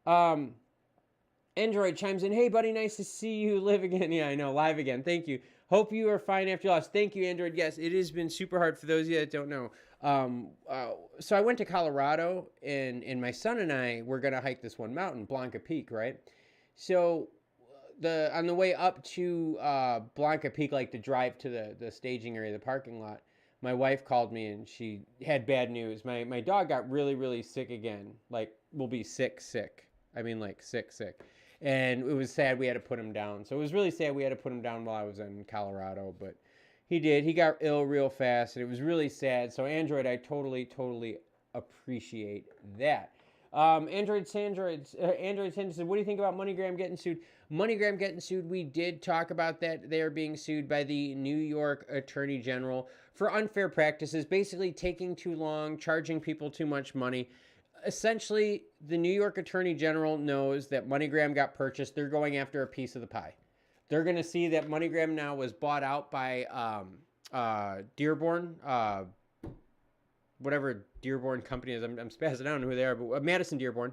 Android chimes in, hey, buddy, nice to see you live again. Yeah, I know, live again. Thank you. Hope you are fine after your loss. Thank you, Android. Yes, it has been super hard for those of you that don't know. So I went to Colorado, and my son and I were going to hike this one mountain, Blanca Peak, right? So on the way up to Blanca Peak, like to drive to the staging area, the parking lot, my wife called me, and she had bad news. My dog got really, really sick again. Like, will be sick. I mean, like, sick. And it was sad we had to put him down. So it was really sad we had to put him down while I was in Colorado. But he did. He got ill real fast, and it was really sad. So Android, I totally appreciate that. Android Sandroid said, what do you think about MoneyGram getting sued? MoneyGram getting sued, we did talk about that. They are being sued by the New York Attorney General for unfair practices, basically taking too long, charging people too much money. Essentially, the New York Attorney General knows that MoneyGram got purchased. They're going after a piece of the pie. They're going to see that MoneyGram now was bought out by Dearborn, whatever Dearborn company is. I'm spazzing. I don't know who they are, but Madison Dearborn.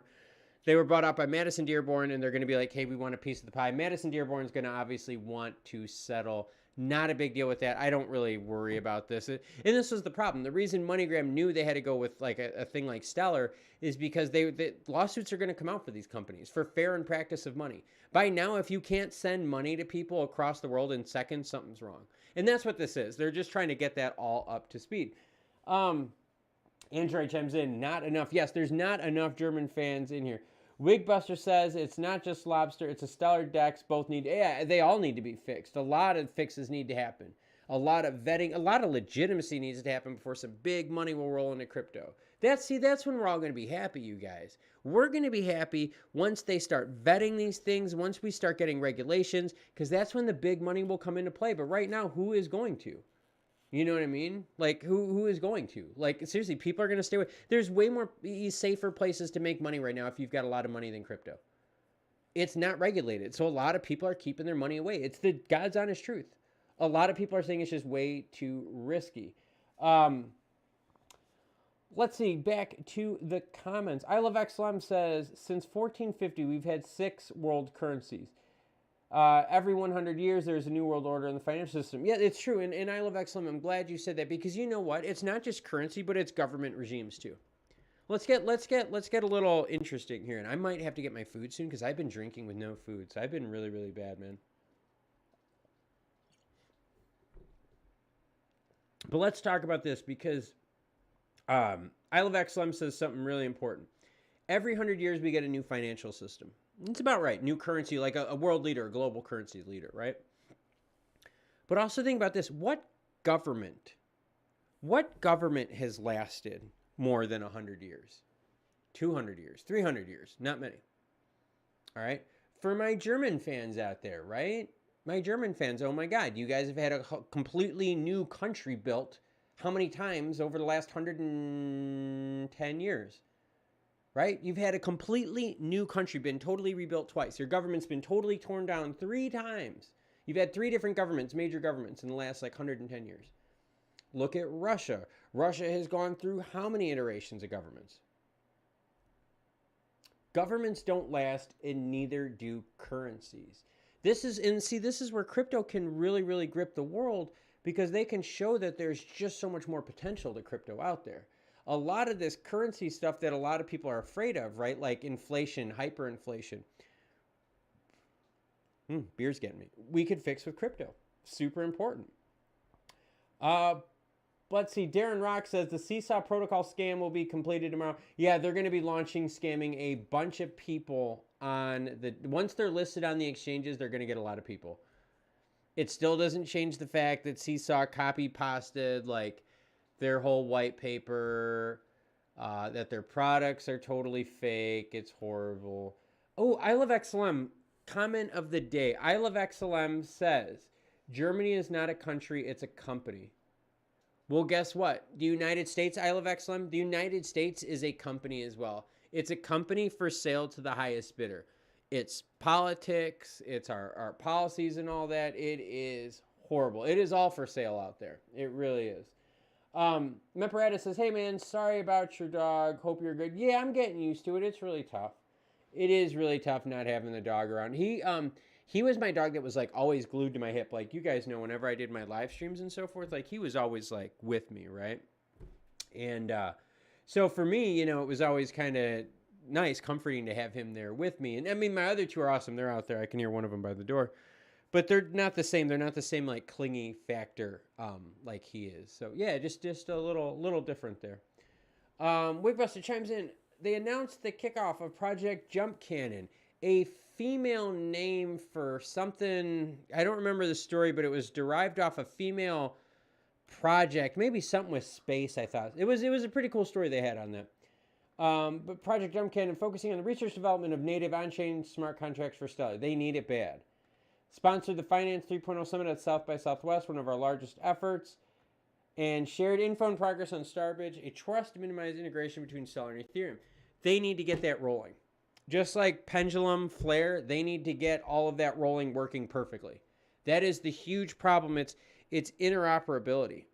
They were bought out by Madison Dearborn, and they're going to be like, hey, we want a piece of the pie. Madison Dearborn is going to obviously want to settle. Not a big deal with that. I don't really worry about this. And this was the problem. The reason MoneyGram knew they had to go with like a thing like Stellar is because the lawsuits are going to come out for these companies for fair and practice of money. By now, if you can't send money to people across the world in seconds, something's wrong. And that's what this is. They're just trying to get that all up to speed. Android chimes in, not enough. Yes, there's not enough German fans in here. Wigbuster says it's not just lobster, it's a Stellar Dex. Both need, yeah, they all need to be fixed. A lot of fixes need to happen. A lot of vetting, a lot of legitimacy needs to happen before some big money will roll into crypto. That's when we're all going to be happy, you guys. We're going to be happy once they start vetting these things, once we start getting regulations, because that's when the big money will come into play. But right now, who is going to? You know what I mean? Like, who is going to? Like, seriously, people are going to stay away. There's way more safer places to make money right now if you've got a lot of money than crypto. It's not regulated. So a lot of people are keeping their money away. It's the God's honest truth. A lot of people are saying it's just way too risky. Let's see, back to the comments. I Love Xlm says, since 1450, we've had 6 world currencies. Every 100 years, there's a new world order in the financial system. Yeah, it's true. And I Love Xlm, I'm glad you said that, because you know what? It's not just currency, but it's government regimes too. Let's get a little interesting here. And I might have to get my food soon because I've been drinking with no food. So I've been really, really bad, man. But let's talk about this because I Love Xlm says something really important. Every 100 years, we get a new financial system. It's about right. New currency, like a world leader, a global currency leader, right? But also think about this. What government has lasted more than 100 years? 200 years, 300 years, not many. All right? For my German fans out there, right? My German fans, oh my God, you guys have had a completely new country built how many times over the last 110 years? Right? You've had a completely new country, been totally rebuilt twice. Your government's been totally torn down 3 times. You've had 3 different governments, major governments, in the last like 110 years. Look at Russia. Russia has gone through how many iterations of governments? Governments don't last, and neither do currencies. This is where crypto can really, really grip the world, because they can show that there's just so much more potential to crypto out there. A lot of this currency stuff that a lot of people are afraid of, right? Like inflation, hyperinflation. Beer's getting me. We could fix with crypto. Super important. Let's see. Darren Rock says the Seesaw protocol scam will be completed tomorrow. Yeah, they're going to be scamming a bunch of people once they're listed on the exchanges, they're going to get a lot of people. It still doesn't change the fact that Seesaw copy-pasted, like, their whole white paper, that their products are totally fake. It's horrible. Oh, I Love Xlm. Comment of the day. I Love Xlm says, Germany is not a country, it's a company. Well, guess what? The United States, I Love Xlm, the United States is a company as well. It's a company for sale to the highest bidder. It's politics, it's our policies and all that. It is horrible. It is all for sale out there. It really is. Memperata says, hey man, sorry about your dog. Hope you're good. Yeah, I'm getting used to it. It's really tough. It is really tough not having the dog around. He was my dog that was like always glued to my hip. Like you guys know, whenever I did my live streams and so forth, like he was always like with me, right? And so for me, you know, it was always kind of nice, comforting to have him there with me. And I mean, my other 2 are awesome. They're out there. I can hear one of them by the door. But they're not the same. They're not the same like clingy factor like he is. So yeah, just a little different there. Wigbuster chimes in. They announced the kickoff of Project Jump Cannon, a female name for something. I don't remember the story, but it was derived off a female project, maybe something with space. I thought it was a pretty cool story they had on that. But Project Jump Cannon focusing on the research development of native on-chain smart contracts for Stellar. They need it bad. Sponsored the Finance 3.0 Summit at South by Southwest, one of our largest efforts, and shared info and progress on Starbridge, a trust to minimize integration between Stellar and Ethereum. They need to get that rolling. Just like Pendulum, Flare, they need to get all of that rolling, working perfectly. That is the huge problem. it's interoperability.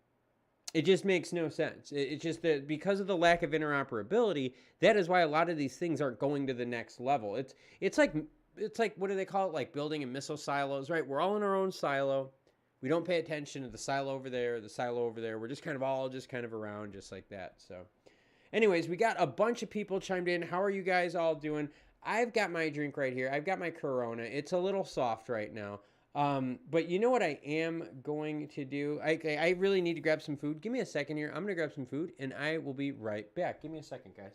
It just makes no sense. It's just that because of the lack of interoperability, that is why a lot of these things aren't going to the next level. It's like what do they call it? Like building in missile silos, right? We're all in our own silo. We don't pay attention to the silo over there, the silo over there. We're just kind of all just kind of around just like that. So anyways, we got a bunch of people chimed in. How are you guys all doing? I've got my drink right here. I've got my Corona. It's a little soft right now. But you know what I am going to do? I really need to grab some food. Give me a second here. I'm going to grab some food, and I will be right back. Give me a second, guys.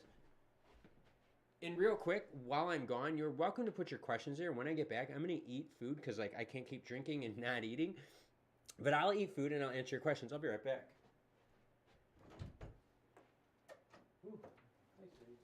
And real quick, while I'm gone, you're welcome to put your questions there. When I get back, I'm going to eat food because like I can't keep drinking and not eating. But I'll eat food, and I'll answer your questions. I'll be right back. Ooh, nice food.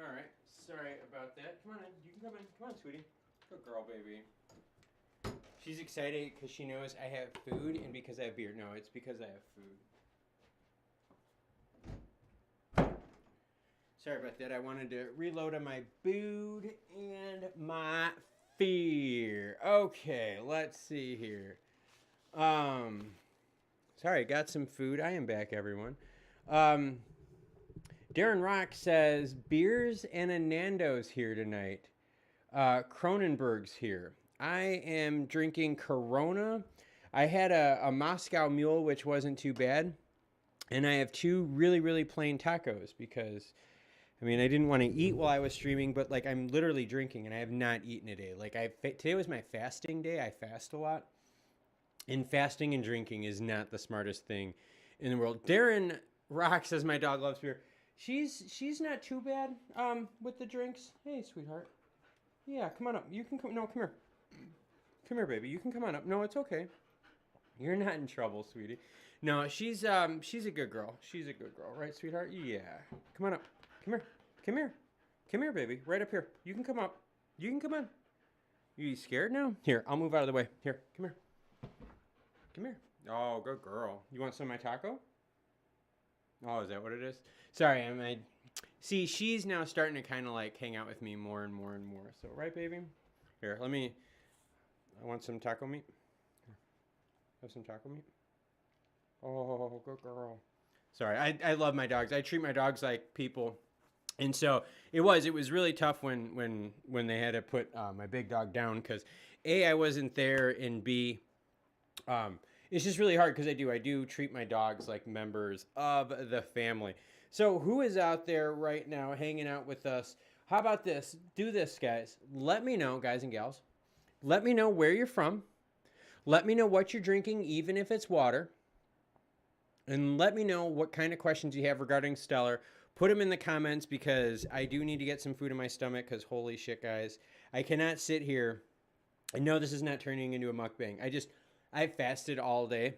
All right. Sorry about that. Come on in. You can come in. Come on, sweetie. Good girl, baby. She's excited because she knows I have food and because I have beer. No, it's because I have food. Sorry about that. I wanted to reload on my food and my fear. Okay, let's see here. Sorry, got some food. I am back, everyone. Darren Rock says, beers and a Nando's here tonight. Cronenberg's here. I am drinking Corona. I had a Moscow Mule, which wasn't too bad. And I have two really, really plain tacos because, I mean, I didn't want to eat while I was streaming, but, like, I'm literally drinking, and I have not eaten today. Like, today was my fasting day. I fast a lot. And fasting and drinking is not the smartest thing in the world. Darren Rock says my dog loves beer. She's not too bad with the drinks. Hey, sweetheart. Yeah, come on up. You can come. No, come here. Come here, baby. You can come on up. No, it's okay. You're not in trouble, sweetie. No, she's a good girl. She's a good girl, right, sweetheart? Yeah. Come on up. Come here. Come here. Come here, baby. Right up here. You can come up. You can come on. You scared now? Here, I'll move out of the way. Here, come here. Come here. Oh, good girl. You want some of my taco? Oh, is that what it is? Sorry, see, she's now starting to kind of like hang out with me more and more and more. So, right, baby? Here, I want some taco meat. Here. Have some taco meat? Oh, good girl. Sorry, I love my dogs. I treat my dogs like people. And so it was really tough when they had to put my big dog down because A, I wasn't there, and B, it's just really hard because I do treat my dogs like members of the family. So who is out there right now hanging out with us? How about this? Do this, guys. Let me know, guys and gals. Let me know where you're from. Let me know what you're drinking, even if it's water. And let me know what kind of questions you have regarding Stellar. Put them in the comments because I do need to get some food in my stomach because holy shit, guys. I cannot sit here. I know this is not turning into a mukbang. I fasted all day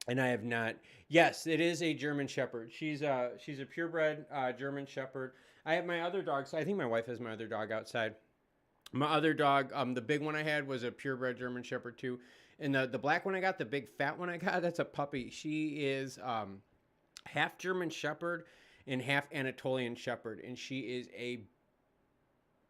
and I have not. Yes, it is a German Shepherd. She's a purebred German Shepherd. I have my other dogs. I think my wife has my other dog outside. My other dog, the big one I had was a purebred German Shepherd too. And the black one I got, the big fat one I got, that's a puppy. She is half German Shepherd and half Anatolian Shepherd. And she is a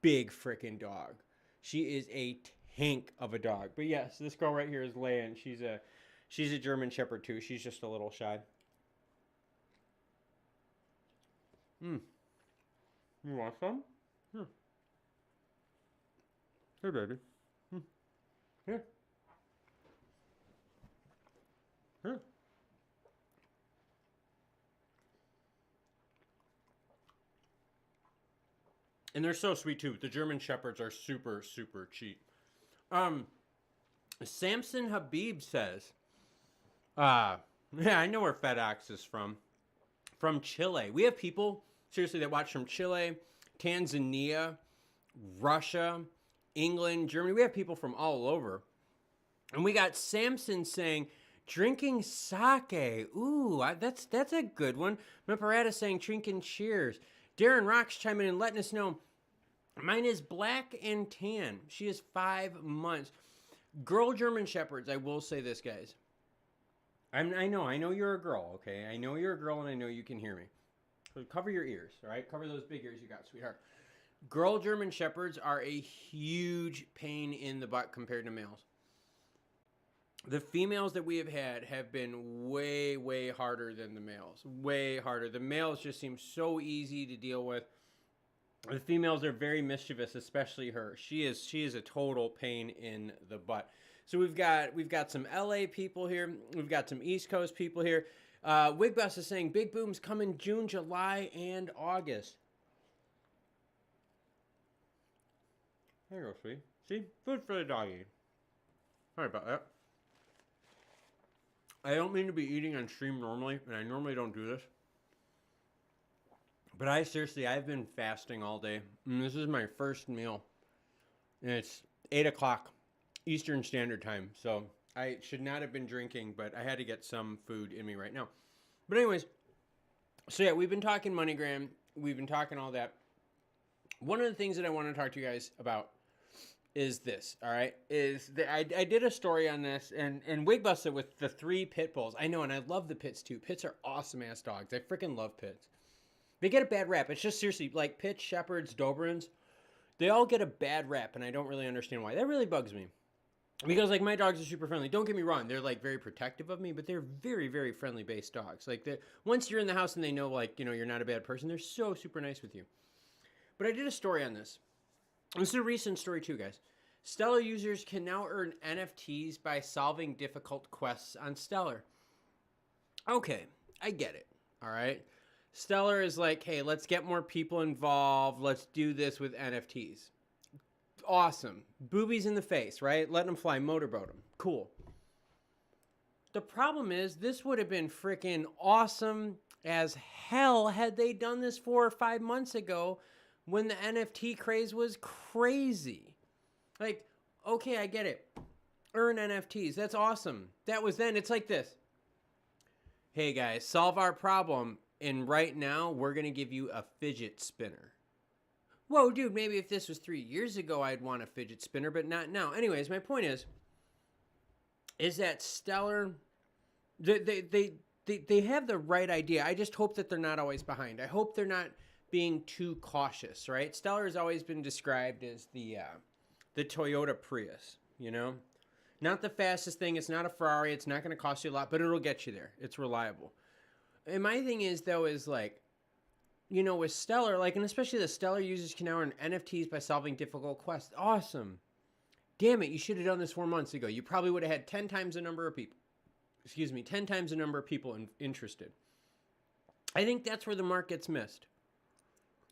big freaking dog. She is a tank of a dog. But yes, this girl right here is Leia, and she's a German Shepherd too. She's just a little shy. You want some? Here, baby. Here. Here. And they're so sweet too. The German Shepherds are super, super cheap. Samson Habib says, yeah, I know where FedEx is from. From Chile. We have people, seriously, that watch from Chile, Tanzania, Russia, England, Germany. We have people from all over. And we got Samson saying, drinking sake. Ooh, that's a good one. Memparata saying, drinking cheers. Darren Rocks chiming in, letting us know, mine is black and tan. She is 5 months. Girl German Shepherds, I will say this, guys. I know you're a girl, okay? I know you're a girl and I know you can hear me. So cover your ears, all right? Cover those big ears you got, sweetheart. Girl German Shepherds are a huge pain in the butt compared to males. The females that we have had have been way, way harder than the males. Way harder. The males just seem so easy to deal with. The females are very mischievous, especially her. She is a total pain in the butt. So we've got some LA people here. We've got some East Coast people here. Wigbus is saying big booms come in June, July, and August. There you go, sweet. See? Food for the doggy. Sorry about that. I don't mean to be eating on stream normally, and I normally don't do this. But I've been fasting all day. And this is my first meal. And it's 8 o'clock Eastern Standard Time. So I should not have been drinking, but I had to get some food in me right now. But anyways, so yeah, we've been talking MoneyGram. We've been talking all that. One of the things that I want to talk to you guys about is this, all right? Is that I did a story on this, and Wigbusted with the 3 pit bulls. I know, and I love the pits too. Pits are awesome-ass dogs. I freaking love pits. They get a bad rap. It's just seriously, like pits, Shepherds, Dobermans, they all get a bad rap, and I don't really understand why. That really bugs me. Because, like, my dogs are super friendly. Don't get me wrong. They're, like, very protective of me, but they're very, very friendly-based dogs. Like, once you're in the house and they know, like, you know, you're not a bad person, they're so super nice with you. But I did a story on this. This is a recent story, too, guys. Stellar users can now earn NFTs by solving difficult quests on Stellar. Okay, I get it, all right? Stellar is like, hey, let's get more people involved. Let's do this with NFTs. Awesome. Boobies in the face, right? Let them fly, motorboat them. Cool. The problem is this would have been freaking awesome as hell had they done this 4 or 5 months ago when the NFT craze was crazy. Like, okay, I get it. Earn NFTs. That's awesome. That was then. It's like this. Hey, guys, solve our problem. And right now, we're going to give you a fidget spinner. Whoa, dude, maybe if this was 3 years ago, I'd want a fidget spinner, but not now. Anyways, my point is that Stellar, they have the right idea. I just hope that they're not always behind. I hope they're not being too cautious, right? Stellar has always been described as the Toyota Prius, you know? Not the fastest thing. It's not a Ferrari. It's not going to cost you a lot, but it'll get you there. It's reliable. And my thing is, though, is like, you know, with Stellar, like, and especially the Stellar users can now earn NFTs by solving difficult quests. Awesome. Damn it, you should have done this 4 months ago. You probably would have had 10 times the number of people. 10 times the number of people interested. I think that's where the mark gets missed.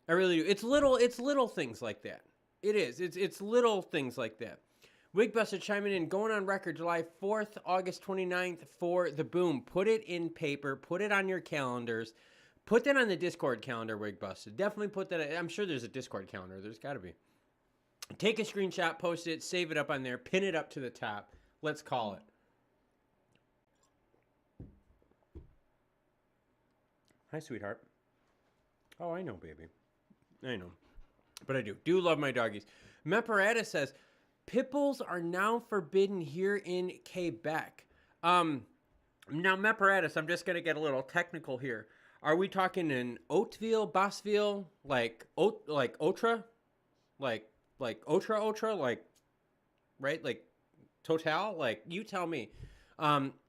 I really do. It's little things like that. It is. It's little things like that. Wigbuster chiming in, going on record July 4th, August 29th for the boom. Put it in paper. Put it on your calendars. Put that on the Discord calendar, Wigbuster. Definitely put that. I'm sure there's a Discord calendar. There's got to be. Take a screenshot, post it, save it up on there, pin it up to the top. Let's call it. Hi, sweetheart. Oh, I know, baby. I know. But I do love my doggies. Meparata says, Pipples are now forbidden here in Quebec. Now, Meparatus, I'm just going to get a little technical here. Are we talking in Hauteville, Basseville, like Otra? Like Otra? Like, right? Like Total? Like, you tell me.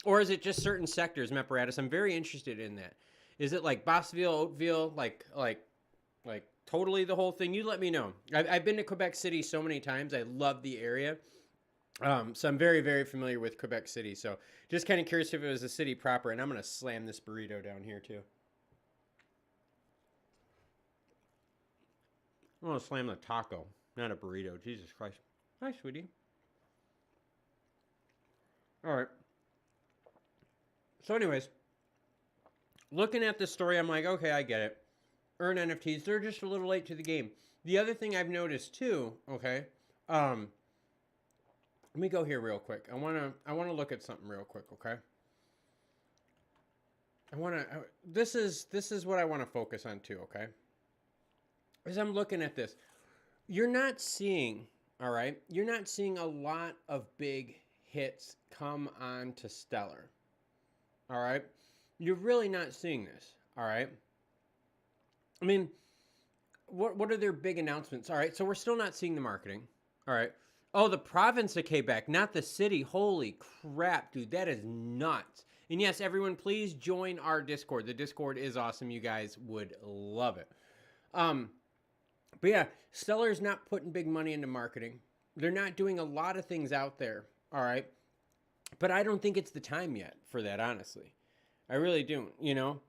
Or is it just certain sectors, Meparatus? I'm very interested in that. Is it like Basseville, Hauteville, like totally the whole thing? You let me know. I've been to Quebec City so many times. I love the area. So I'm very, very familiar with Quebec City. So just kind of curious if it was a city proper. And I'm going to slam this burrito down here too. I'm going to slam the taco, not a burrito. Jesus Christ. Hi, sweetie. All right. So anyways, looking at this story, I'm like, okay, I get it. Earn NFTs. They're just a little late to the game. The other thing I've noticed too, okay, let me go here real quick. I want to look at something real quick, okay? This is what I want to focus on too, okay? As I'm looking at this, you're not seeing, all right? You're not seeing a lot of big hits come on to Stellar, all right? You're really not seeing this, all right? I mean, what are their big announcements? All right, so we're still not seeing the marketing, all right? Oh, the province of Quebec, not the city. Holy crap, dude, that is nuts. And yes, everyone, please join our Discord. The Discord is awesome. You guys would love it. But yeah, Stellar's not putting big money into marketing. They're not doing a lot of things out there, all right? But I don't think it's the time yet for that, honestly. I really don't, you know?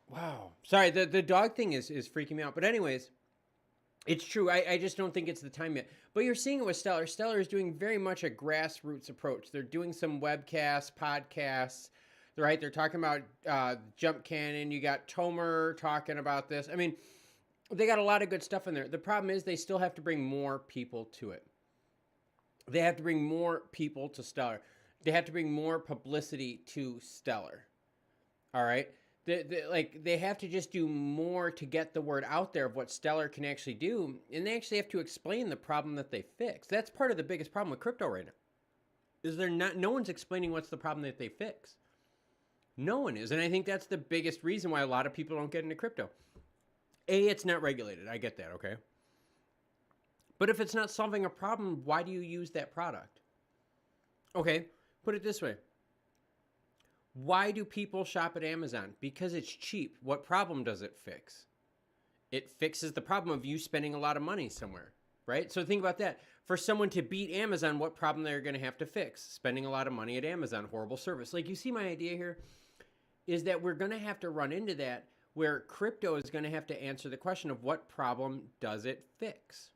Wow. Sorry, the dog thing is freaking me out. But anyways, it's true. I just don't think it's the time yet. But you're seeing it with Stellar. Stellar is doing very much a grassroots approach. They're doing some webcasts, podcasts, right? They're talking about Jump Cannon. You got Tomer talking about this. I mean, they got a lot of good stuff in there. The problem is they still have to bring more people to it. They have to bring more people to Stellar. They have to bring more publicity to Stellar. All right? They have to just do more to get the word out there of what Stellar can actually do. And they actually have to explain the problem that they fix. That's part of the biggest problem with crypto right now. Is no one's explaining what's the problem that they fix. No one is. And I think that's the biggest reason why a lot of people don't get into crypto. A, it's not regulated. I get that, okay? But if it's not solving a problem, why do you use that product? Okay, put it this way. Why do people shop at Amazon? Because it's cheap. What problem does it fix? It fixes the problem of you spending a lot of money somewhere, right? So think about that. For someone to beat Amazon, what problem they're going to have to fix? Spending a lot of money at Amazon, horrible service. Like, you see my idea here is that we're going to have to run into that where crypto is going to have to answer the question of what problem does it fix?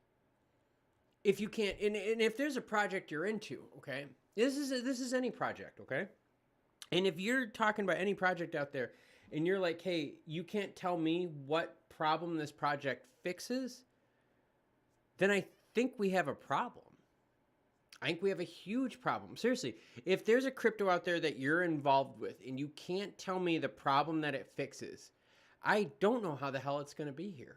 If you can't, and if there's a project you're into, okay, this is any project, okay? And if you're talking about any project out there and you're like, hey, you can't tell me what problem this project fixes, then I think we have a problem. I think we have a huge problem. Seriously, if there's a crypto out there that you're involved with and you can't tell me the problem that it fixes, I don't know how the hell it's going to be here.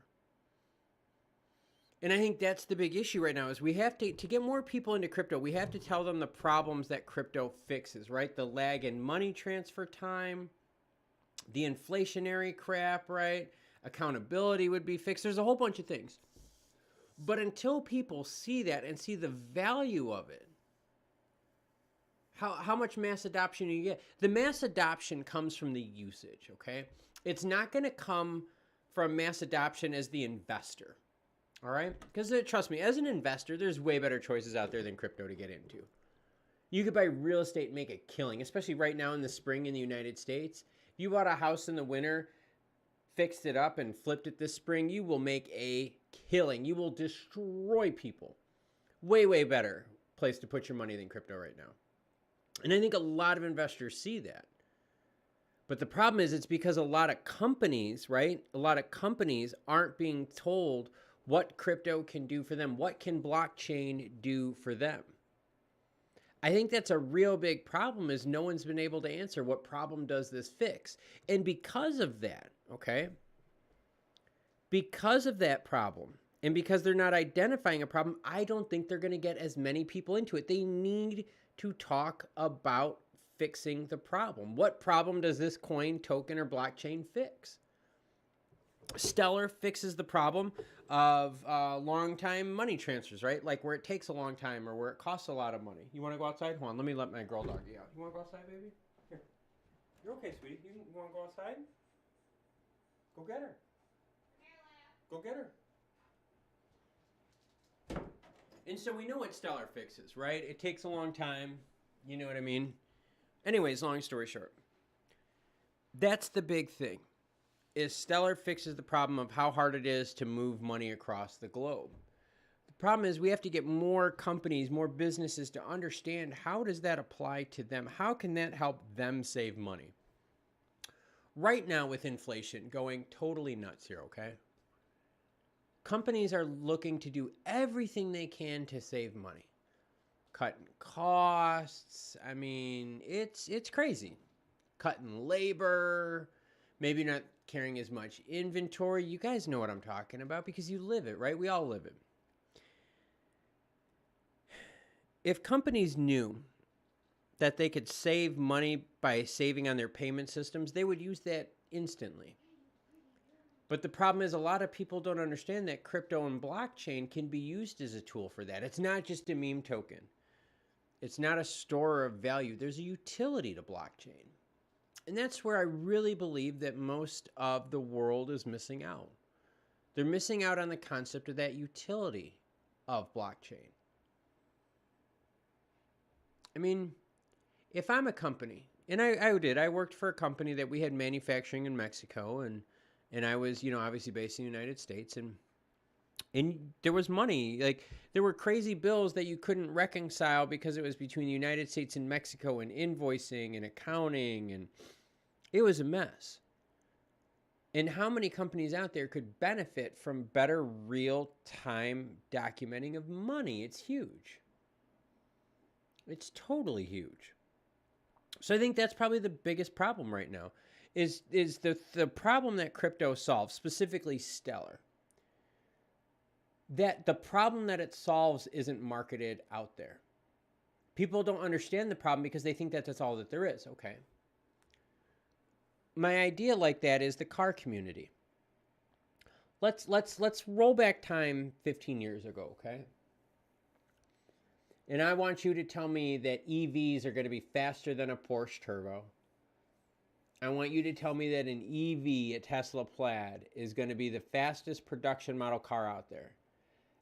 And I think that's the big issue right now is we have to get more people into crypto, we have to tell them the problems that crypto fixes, right? The lag in money transfer time, the inflationary crap, right? Accountability would be fixed. There's a whole bunch of things. But until people see that and see the value of it, how much mass adoption do you get? The mass adoption comes from the usage, okay? It's not going to come from mass adoption as the investor. All right? Because trust me, as an investor, there's way better choices out there than crypto to get into. You could buy real estate and make a killing, especially right now in the spring in the United States. If you bought a house in the winter, fixed it up, and flipped it this spring, you will make a killing. You will destroy people. Way, way better place to put your money than crypto right now. And I think a lot of investors see that. But the problem is it's because a lot of companies, right? A lot of companies aren't being told what crypto can do for them. What can blockchain do for them? I think that's a real big problem is no one's been able to answer what problem does this fix. And because of that, okay, because of that problem, And because they're not identifying a problem, I don't think they're going to get as many people into it. They need to talk about fixing the problem. What problem does this coin, token, or blockchain fix? Stellar fixes the problem of long-time money transfers, right? Like where it takes a long time or where it costs a lot of money. You want to go outside? Hold on, let me let my girl doggy out. You want to go outside, baby? Here. You're okay, sweetie. You want to go outside? Go get her. Go get her. And so we know what Stellar fixes, right? It takes a long time. You know what I mean? Anyways, long story short. That's the big thing. Is Stellar fixes the problem of how hard it is to move money across the globe. The problem is we have to get more companies, more businesses to understand how does that apply to them? How can that help them save money? Right now with inflation going totally nuts here, okay? Companies are looking to do everything they can to save money. Cutting costs. I mean, it's crazy. Cutting labor. Maybe not carrying as much inventory. You guys know what I'm talking about because you live it, right? We all live it. If companies knew that they could save money by saving on their payment systems, they would use that instantly. But the problem is a lot of people don't understand that crypto and blockchain can be used as a tool for that. It's not just a meme token. It's not a store of value. There's a utility to blockchain. And that's where I really believe that most of the world is missing out. They're missing out on the concept of that utility of blockchain. I mean, if I'm a company, and I worked for a company that we had manufacturing in Mexico, and I was, obviously based in the United States, and there was money. Like, there were crazy bills that you couldn't reconcile because it was between the United States and Mexico, and invoicing and accounting, and it was a mess. And how many companies out there could benefit from better real-time documenting of money? It's huge. It's totally huge. So I think that's probably the biggest problem right now. Is the problem that crypto solves, specifically Stellar, that the problem that it solves isn't marketed out there. People don't understand the problem because they think that that's all that there is. Okay. My idea like that is the car community. Let's roll back time 15 years ago, okay? And I want you to tell me that EVs are going to be faster than a Porsche Turbo. I want you to tell me that an EV, a Tesla Plaid, is going to be the fastest production model car out there.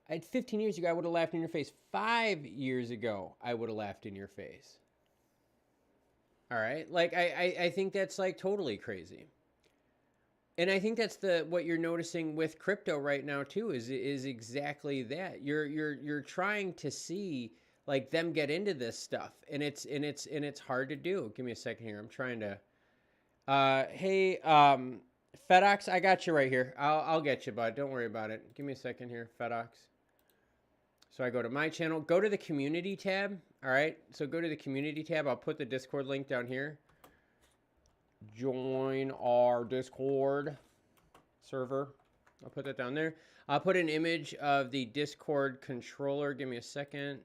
15 years ago, I would have laughed in your face. 5 years ago, I would have laughed in your face. All right? Like, I think that's, like, totally crazy. And I think that's what you're noticing with crypto right now, too, is exactly that. You're trying to see, like, them get into this stuff. And it's hard to do. Give me a second here. I'm trying to... hey, FedEx, I got you right here. I'll get you, bud. Don't worry about it. Give me a second here, FedEx. So I go to my channel. Go to the community tab. All right. So go to the community tab. I'll put the Discord link down here. Join our Discord server. I'll put that down there. I'll put an image of the Discord controller. Give me a second.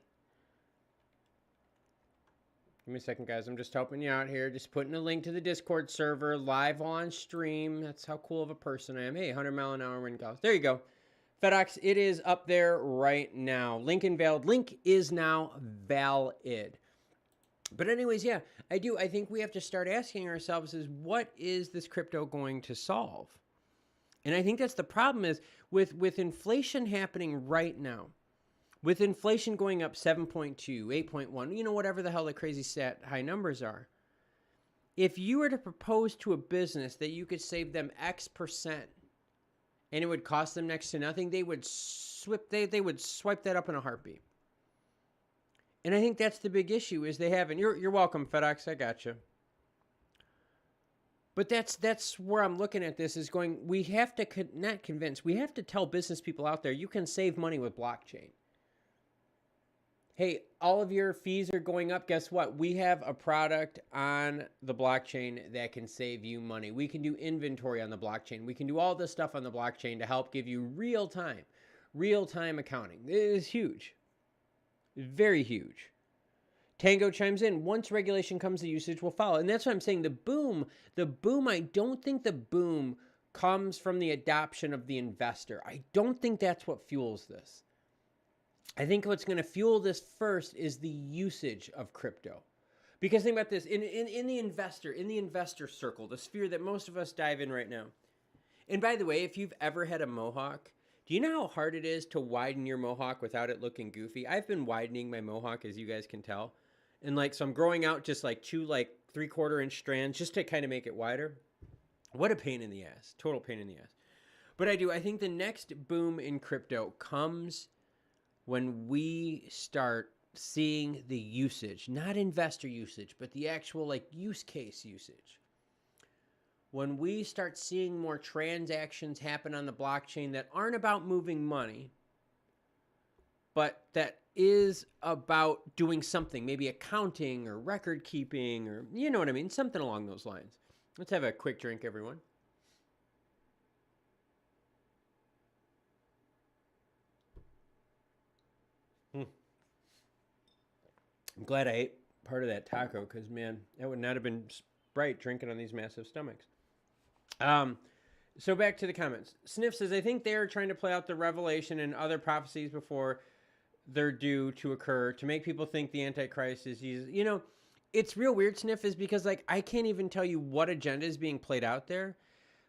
Give me a second, guys. I'm just helping you out here. Just putting a link to the Discord server live on stream. That's how cool of a person I am. Hey, 100-mile-an-hour wind gusts. There you go. FedEx, it is up there right now. Link invalid. Link is now valid. But anyways, yeah, I think we have to start asking ourselves is what is this crypto going to solve? And I think that's the problem is with inflation happening right now, with inflation going up 7.2, 8.1, whatever the hell the crazy stat high numbers are. If you were to propose to a business that you could save them X% and it would cost them next to nothing, they would swipe that up in a heartbeat. And I think that's the big issue is they haven't. You're welcome, FedEx. I got you. But that's where I'm looking at this is going, we have to not convince, we have to tell business people out there, you can save money with blockchain. Hey, all of your fees are going up. Guess what? We have a product on the blockchain that can save you money. We can do inventory on the blockchain. We can do all this stuff on the blockchain to help give you real time Real-time accounting. It is huge. Very huge. Tango chimes in, once regulation comes, the usage will follow. And that's what I'm saying. The boom, I don't think the boom comes from the adoption of the investor. I don't think that's what fuels this. I think what's going to fuel this first is the usage of crypto. Because think about this, in the investor circle, the sphere that most of us dive in right now. And by the way, if you've ever had a mohawk, do you know how hard it is to widen your mohawk without it looking goofy? I've been widening my mohawk, as you guys can tell. And like, so I'm growing out just like 2 like 3/4 inch strands just to kind of make it wider. What a pain in the ass. Total pain in the ass. But I think the next boom in crypto comes when we start seeing the usage, not investor usage, but the actual like use case usage. When we start seeing more transactions happen on the blockchain that aren't about moving money, but that is about doing something, maybe accounting or record keeping or, you know what I mean, something along those lines. Let's have a quick drink, everyone. I'm glad I ate part of that taco because, man, that would not have been right drinking on these massive stomachs. So back to the comments. Sniff says, I think they are trying to play out the revelation and other prophecies before they're due to occur to make people think the Antichrist is Jesus. You know, it's real weird, Sniff, is because like I can't even tell you what agenda is being played out there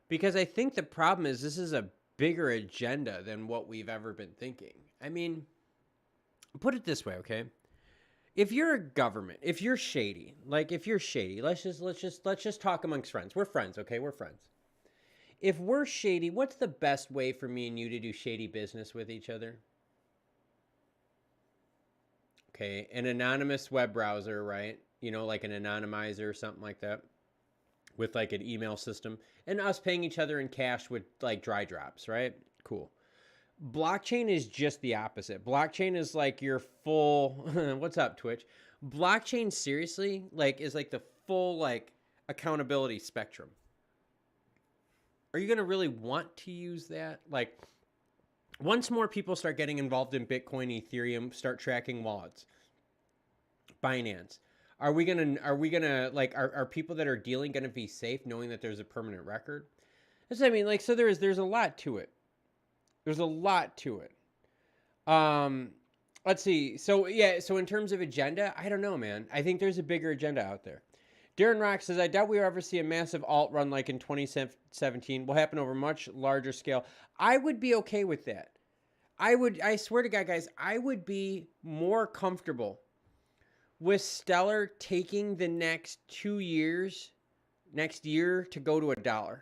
because I think the problem is this is a bigger agenda than what we've ever been thinking. I mean, put it this way, okay? If you're a government, if you're shady, let's just talk amongst friends. We're friends, okay? We're friends. If we're shady, what's the best way for me and you to do shady business with each other? Okay, an anonymous web browser, right? You know, like an anonymizer or something like that with like an email system and us paying each other in cash with like dry drops, right? Cool. Blockchain is just the opposite. Blockchain is like your full, what's up, Twitch? Blockchain seriously like is like the full like accountability spectrum. Are you going to really want to use that? Like once more people start getting involved in Bitcoin, Ethereum, start tracking wallets, Binance, are we going to like, are people that are dealing going to be safe knowing that there's a permanent record? That's what I mean. Like, so there's a lot to it. There's a lot to it. Let's see. So yeah, so in terms of agenda, I don't know, man. I think there's a bigger agenda out there. Darren Rock says, I doubt we'll ever see a massive alt run like in 2017. Will happen over much larger scale. I would be okay with that. I swear to God, guys, I would be more comfortable with Stellar taking the next 2 years, next year to go to $1.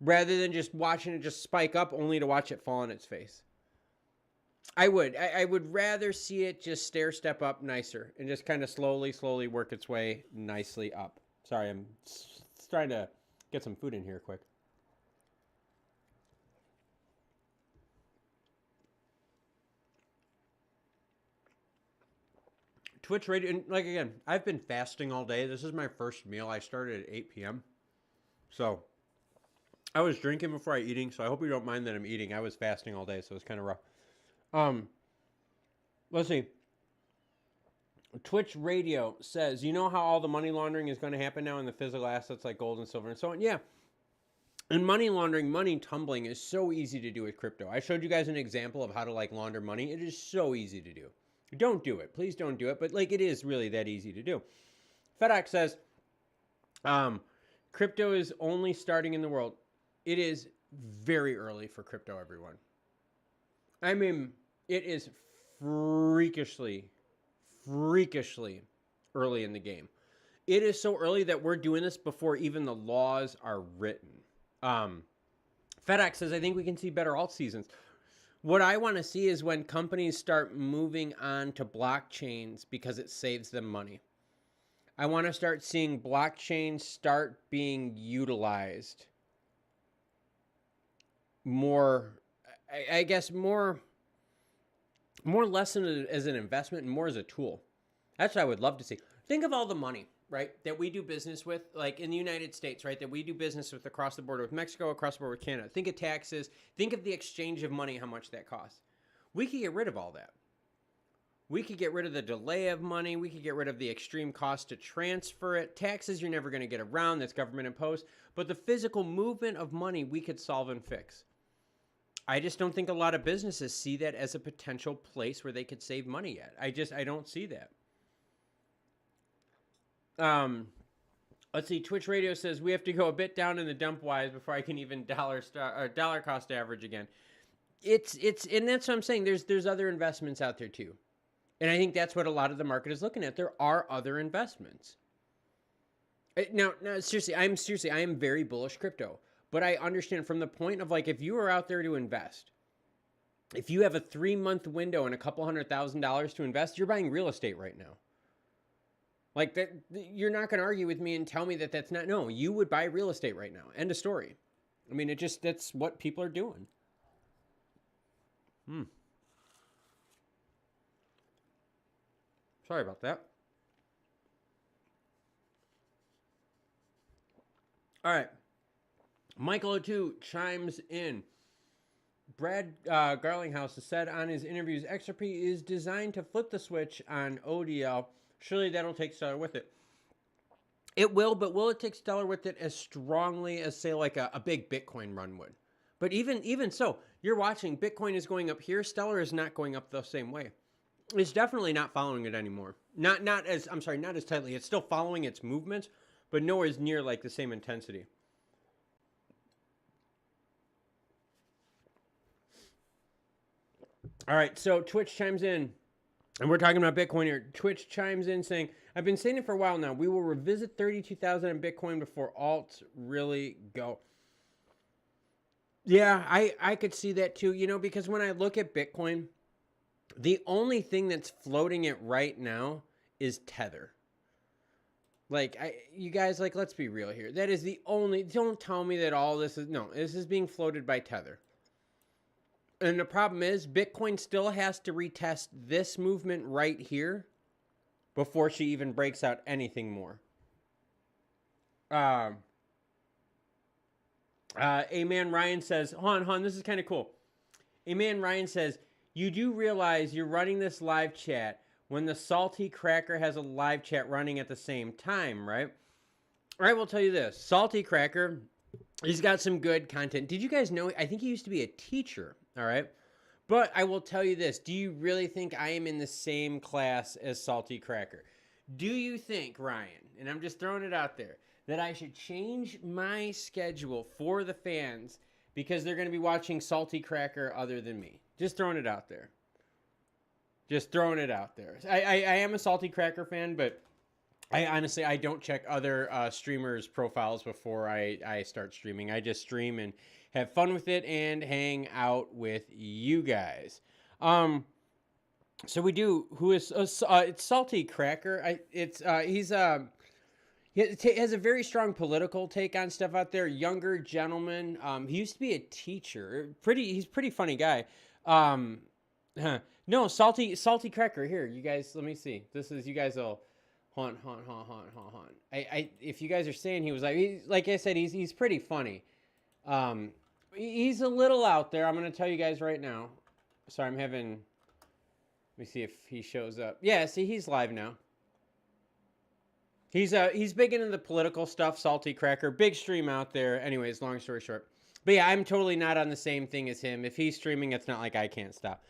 Rather than just watching it just spike up only to watch it fall on its face. I would rather see it just stair step up nicer and just kind of slowly work its way nicely up. Sorry, I'm trying to get some food in here quick. Twitch radio, and like again, I've been fasting all day. This is my first meal. I started at 8 p.m. So I was drinking before I eating, so I hope you don't mind that I'm eating. I was fasting all day, so it's kind of rough. Let's see. Twitch Radio says, you know how all the money laundering is going to happen now in the physical assets like gold and silver and so on? Yeah. And money laundering, money tumbling is so easy to do with crypto. I showed you guys an example of how to like launder money. It is so easy to do. Don't do it. Please don't do it. But like it is really that easy to do. FedEx says, crypto is only starting in the world. It is very early for crypto, everyone. I mean, it is freakishly early in the game. It is so early that we're doing this before even the laws are written. FedEx says, I think we can see better alt seasons. What I want to see is when companies start moving on to blockchains because it saves them money. I want to start seeing blockchains start being utilized more, I guess more less as an investment and more as a tool. That's what I would love to see. Think of all the money, right, that we do business with, like in the United States, right, that we do business with across the border with Mexico, across the border with Canada. Think of taxes. Think of the exchange of money, how much that costs. We could get rid of all that. We could get rid of the delay of money. We could get rid of the extreme cost to transfer it. Taxes you're never going to get around. That's government imposed. But the physical movement of money we could solve and fix. I just don't think a lot of businesses see that as a potential place where they could save money yet. I don't see that. Let's see. Twitch Radio says we have to go a bit down in the dump wise before I can even dollar cost average again. It's and that's what I'm saying. There's other investments out there too. And I think that's what a lot of the market is looking at. There are other investments. Now, seriously, I am very bullish crypto. But I understand from the point of like, if you are out there to invest, if you have a 3-month window and a couple $100,000 to invest, you're buying real estate right now. Like that, you're not going to argue with me and tell me that that's not, no, you would buy real estate right now. End of story. I mean, that's what people are doing. Sorry about that. All right. Michael O2 chimes in. Brad Garlinghouse has said on his interviews, XRP is designed to flip the switch on ODL. Surely that'll take Stellar with it. It will, but will it take Stellar with it as strongly as, say, like a big Bitcoin run would? But even so, you're watching, Bitcoin is going up here. Stellar is not going up the same way. It's definitely not following it anymore. Not as tightly. It's still following its movements, but nowhere near like the same intensity. All right, so Twitch chimes in, and we're talking about Bitcoin here. Twitch chimes in saying, I've been saying it for a while now. We will revisit 32,000 in Bitcoin before alts really go. Yeah, I could see that too, you know, because when I look at Bitcoin, the only thing that's floating it right now is Tether. Like, you guys, like, let's be real here. That is the only, don't tell me that all this is, no, this is being floated by Tether. And the problem is, Bitcoin still has to retest this movement right here before she even breaks out anything more. A-Man Ryan says, Han, this is kind of cool. A-Man Ryan says, you do realize you're running this live chat when the Salty Cracker has a live chat running at the same time, right? I will tell you this. Salty Cracker, he's got some good content. Did you guys know, I think he used to be a teacher, all right? But I will tell you this. Do you really think I am in the same class as Salty Cracker? Do you think, Ryan, and I'm just throwing it out there, that I should change my schedule for the fans because they're going to be watching Salty Cracker other than me? Just throwing it out there. Just throwing it out there. I am a Salty Cracker fan, but I honestly, I don't check other streamers' profiles before I start streaming. I just stream and have fun with it and hang out with you guys. So we do, who is, it's Salty Cracker. He has a very strong political take on stuff out there. Younger gentleman. He used to be a teacher. He's a pretty funny guy. No, Salty Cracker. Here, you guys, let me see. This is, you guys will, haunt. If you guys are saying he was like I said, he's pretty funny. He's a little out there. I'm going to tell you guys right now. Sorry, let me see if he shows up. Yeah, see, he's live now. He's big into the political stuff, Salty Cracker. Big stream out there. Anyways, long story short. But yeah, I'm totally not on the same thing as him. If he's streaming, it's not like I can't stop.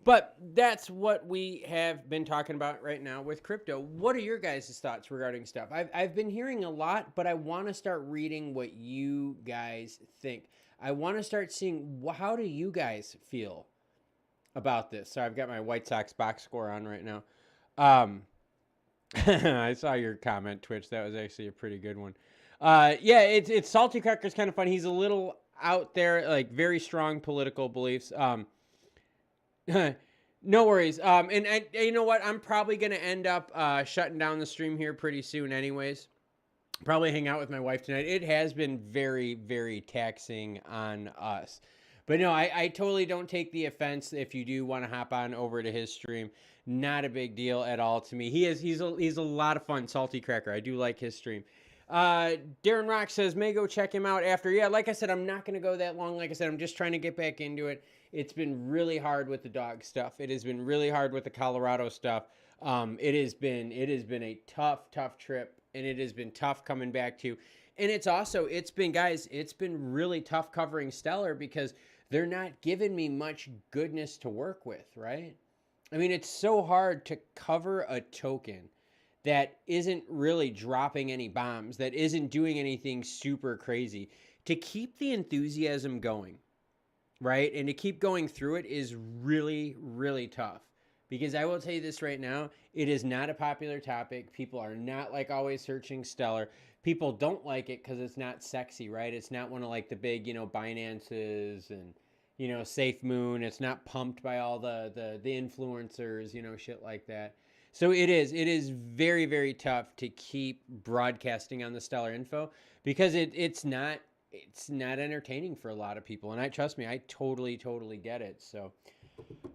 But that's what we have been talking about right now with crypto. What are your guys' thoughts regarding stuff? I've been hearing a lot, but I want to start reading what you guys think. I want to start seeing, how do you guys feel about this? So I've got my White Sox box score on right now. I saw your comment, Twitch. That was actually a pretty good one. Yeah, it's Salty Cracker's kind of fun. He's a little out there, like very strong political beliefs. No worries. And you know what? I'm probably going to end up shutting down the stream here pretty soon anyways. Probably hang out with my wife tonight. It has been very, very taxing on us. But no, I totally don't take the offense if you do want to hop on over to his stream. Not a big deal at all to me. He's a lot of fun, Salty Cracker. I do like his stream. Darren Rock says, may go check him out after. Yeah, like I said, I'm not going to go that long. Like I said, I'm just trying to get back into it. It's been really hard with the dog stuff. It has been really hard with the Colorado stuff. It has been a tough trip, and it has been tough coming back to. And it's been really tough covering Stellar because they're not giving me much goodness to work with, right? I mean, it's so hard to cover a token that isn't really dropping any bombs, that isn't doing anything super crazy. To keep the enthusiasm going, right? And to keep going through it is really, really tough. Because I will tell you this right now, it is not a popular topic. People are not like always searching Stellar. People don't like it because it's not sexy, right? It's not one of like the big, Binances and, Safe Moon. It's not pumped by all the influencers, shit like that. So it is very, very tough to keep broadcasting on the Stellar info because it's not entertaining for a lot of people. And trust me, I totally get it. So,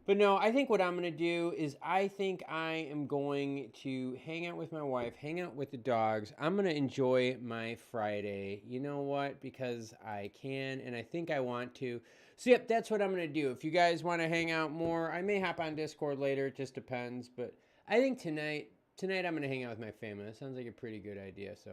but no, I think what I'm going to do is I think I am going to hang out with my wife, hang out with the dogs. I'm going to enjoy my Friday. You know what? Because I can, and I think I want to. So, yep, that's what I'm going to do. If you guys want to hang out more, I may hop on Discord later. It just depends. But I think tonight I'm going to hang out with my family. That sounds like a pretty good idea. So